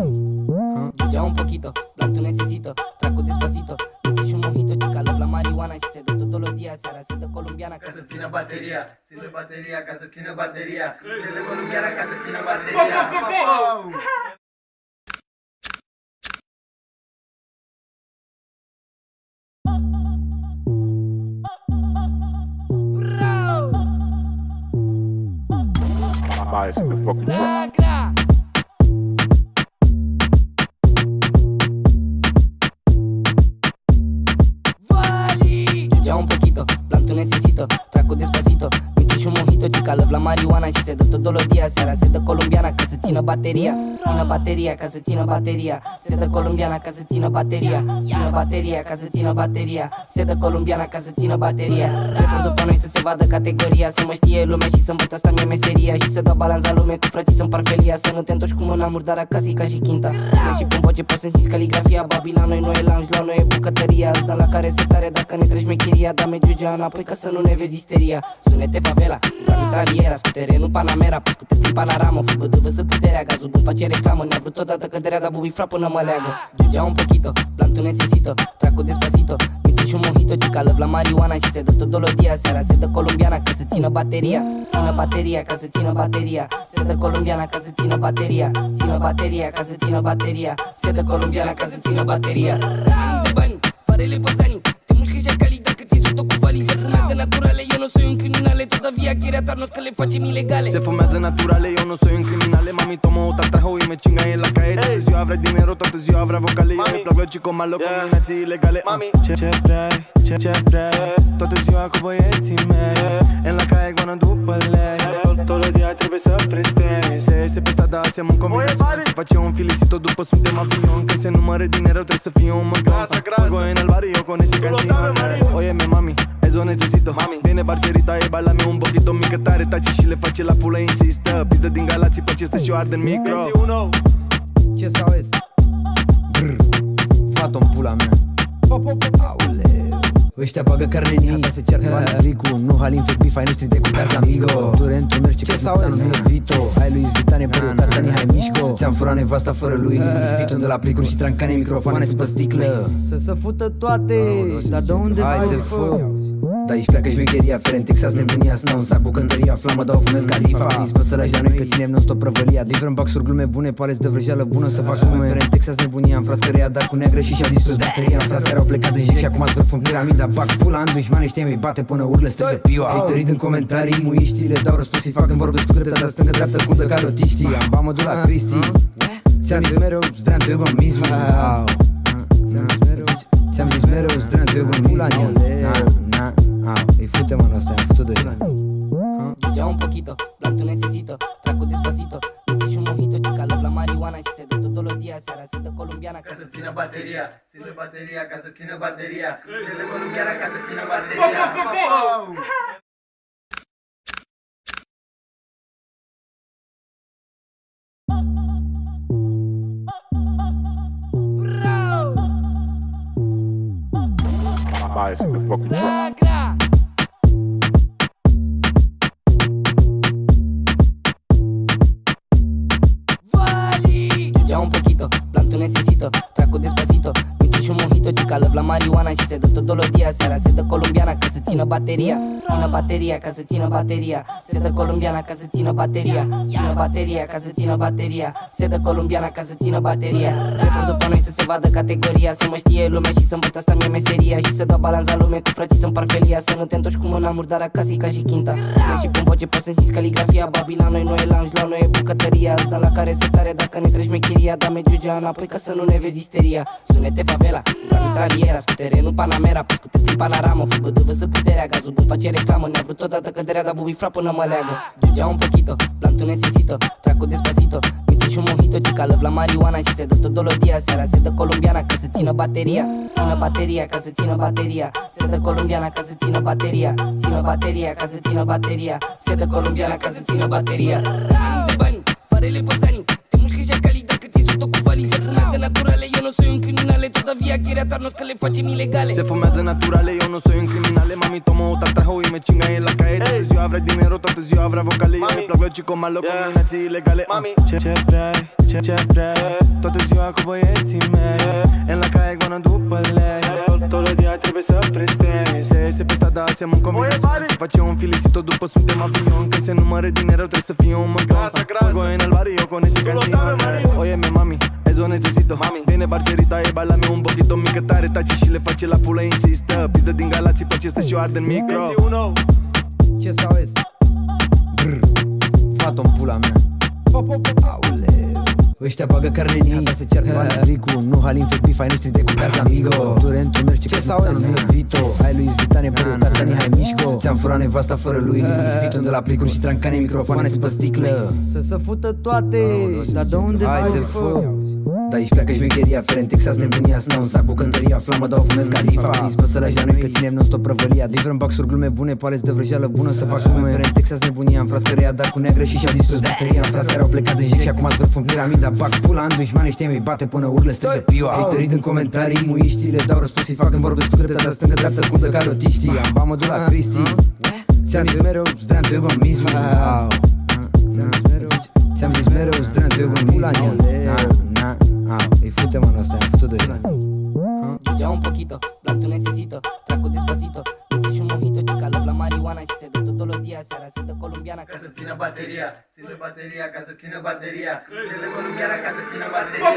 Ya un poquito, planto necesito, trago despacito. Me echo un mojito, chica, love la marihuana. Y se da todos los días, se hará colombiana. Ca să țină bateria, ține bateria, ca să țină bateria. Sete colombiana, ca să țină bateria. Bias in the fucking track. Ya un poquito, planto necesito, trago despacito. Me echo un mojito, chica, love la marihuana. Y se da todos los días, se hará seda colombiana. Ca să țină bateria, țină bateria, ca să țină bateria. Seda colombiana, ca să țină bateria. Țină bateria, ca să țină bateria. Seda colombiana, ca să țină bateria. Trecând după noi să se vadă categoria. Să mă știe lumea și să învăț, asta mi-e meseria. Și să dau balanța lume cu frații să împar felia. Să nu te întorci cu mâna murdar acasă, ca și chinta. Și pun voce, poți să simți caligrafia. Babi la noi, nu e lounge, la noi e bucătăria. Asta la care se tare dacă ne treci mecheria. Da mergea înapoi ca să nu ne vezi isteria. Sunete favela, la mitraliera. Scutere, nu Panamera, pe scute prin panoramă. Fugă de văză puterea, gazul bun face reclamă. Ne-a vrut odată căderea, dar bubi fra până mă leagă. Ya un poquito, planto necesito, trago despacito. Me echo un mojito, chica, love la marihuana. Y se da todos los días, se hará seda colombiana. Ca să țină bateria, țină bateria, ca să țină bateria. Seda colombiana, ca să țină bateria. Țină bateria, ca să țină bateria. Seda colombiana, ca să țină bateria. Bani de bani, farele băzanii. Te mușcă și cali dacă ți-ai sub cu valii. Se fumează naturale, eu nu soy un criminale. Todavía quiere atarnos că le facem ilegale. Se fumează naturale, eu nu soy un criminale. Mami tomo o tartajo y me chinga en la calle. Toată ziua vrea dinero, toată ziua vrea vocale. Eu îmi plac los chicos malos, combinații ilegale. Mami, ce vrei, toată ziua cu băieții mei. En la calle goană după lei. Todos los días trebuie să prestezi. Se pe strada hacemos un combinación. Se face un felicito după suntem avion. Când se numără dinero trebuie să fie un măgău. Juego en el barrio con ese canción. Óyeme mami, eso necesito. Viene parcerita e bailame un poquito. Mică tare taci și le face la pulă, insistă. Pizdă din Galații, place să și-o arde în micro. Ce sau es? Fată-o-n pula mea. Aoleu. Ăștia bagă carne în ei, se ceartă bani Ricu. Nu Halin, fake beef, ai noștri de cu casa amigo. Turentul mergi ce sau es? Vito. Hai lui Vitane, părul casa ni hai mișco. Ți-am furat nevasta fără lui Vito de la plicuri și trancane, microfoane pe sticlă. Să fută toate. Dar de unde vai de fă? Da, aici pleacă șmecheria, fere în Texas, nebunia, snau în sac, bucătăria, flamă, dau fumez califa. Dispă să lași la noi că ținem non-stop prăvălia. Livrăm baxuri, glume bune, paleți de vrăjeală bună. Să fac spume, fere în Texas, nebunia, în frascăria, dar cu neagră și și-au distrus bateria. În frați care au plecat în jec și acum zvârf în piramida. Bag pula în dușmane, știi, mi bate până urlă, strigă piua. Haterii în comentarii, muiștii, le dau răspuns, îi fac când vorbesc cu dreptatea stângă, dreaptă, scundă ca rotiștii. Am bamă la Cristi, ți-am zis mereu, zdreanțu egoismul. Ți-am zis mereu, zdreanțu egoismul. Îi fute mă ăsta, am făcut de Ya un poquito, planto necesito, trago despacito. Me echo un mojito, chica, love la marihuana. Y se da todos los días, se hará seda colombiana. Ca să țină bateria, ține bateria, ca să țină bateria. Sete colombiana, ca să țină bateria. Bias in the fucking track. Ya un poquito, planto necesito, trago despacito. Me echo un mojito, chica, love la marihuana. Y se da todos los días, se hará seda colombiana. Ca să țină bateria, țină bateria, ca să țină bateria. Seda colombiana, ca să țină bateria. Țină bateria, ca să țină bateria. Seda colombiana, ca să țină bateria. Trecând după noi să se vadă categoria. Să mă știe lumea și să învăț, asta mi-e meseria. Și să dau balanța lume cu frații să împar felia. Să nu te întorci cu mâna murdar acasă, ca și chinta. Și pun voce, poți să simți caligrafia. Babi la noi, nu e lounge, la noi e bucătăria. Asta la care se tare dacă ne treci mecheria. Da mergea înapoi ca să nu ne vezi isteria. Sunete favela, la mitraliera. Scutere, nu Panamera, pe scute prin panoramă. Fugă de văză puterea, gazul bun face reclamă. Ne-a vrut odată căderea, dar bubi fra până mă leagă. Ya un poquito, planto necesito, trago despacito. Me Miți și un mojito, chica love la marijuana și se dă tot dolodia. Seara se dă colombiana ca să țină bateria. Țină bateria ca să țină bateria. Se dă colombiana ca să țină bateria. Țină bateria ca să țină bateria. Se dă colombiana ca să țină bateria. Ani de bani, farele pozani. Te mușcă și cali dacă ți-ai sub-o cu valize. Fumează naturale, eu nu soy un criminale. Todavía quiere atarnos que le facem ilegale. Se fumează naturale, eu nu soy un criminale. Mami tomo o tatajou y me chinga en la calle. Toată ziua vrea dinero, toată ziua vrea vocale. Eu îmi plac logico malo, combinații ilegale. Mami, ce vrei, ce vrei. Toată ziua cu băieții mei. En la calle goană după lei. Todo dia trebuie să prestezi. Se iese pe strada, se mâncă combinații. Se face un felicito după suntem avion. Când se numără dinero, trebuie să fie un măgău. Juego en el barrio con ese canción. Óyeme mami, eso necesito. Mami, viene parcerita y bailame un poquito. Mică tare, taci și le face la pulă, insistă. Pizdă din Galații, place să-și o arde în micro. 21. Ce sau es? Brr, fată-n pula mea. Aoleu, ăștia bagă carne în ei, se ceartă Alicu. Nu Halin fake beef, ai noștri de cu casa amigo. Turent ce mergi, ce sau es? Vito, hai lui Zvitane, părul casa ni hai mișco. Ți-am furat nevasta fără lui Vito de la plicuri și trancane, microfoane pe sticlă. Să fută toate, dar de unde vai de fă? Da, aici pleacă șmecheria, Feren Texas, nebunia, snau un sac, bucăntăria, flamă, dau fumez Califa. Nici sălași la noi că ținem non-stop prăvălia. Livrăm baxuri, glume bune, paleți de vrăjeală bună. Să fac spume, Feren Texas, nebunia, în frascăria, dar cu neagră și-au distrus bateria. În frascări au plecat în jec și acum ați vârf în piramida. Bag pula în dușmani, știi, mi bate până urle strigă pioa. Ai tărit în comentarii, muiștii, le dau răspuns și fac când vorbesc cu dreptatea stângă, dreaptă, scundă ca rotiștii. Am bamă de la Cristi, ți-am zis mereu, zdreanțu egoism. Ți-am zis mereu, zdreanțu egoism. Îi fute mă ăsta, am futut deja. Ya un poquito, blanco necesito, trago despacito. Miți și un mojito, chica love la marijuana și se dă tot dolodia. Seara se dă colombiana Ca să țină bateria, ține bateria, ca să țină bateria. Se dă colombiana ca să țină bateria.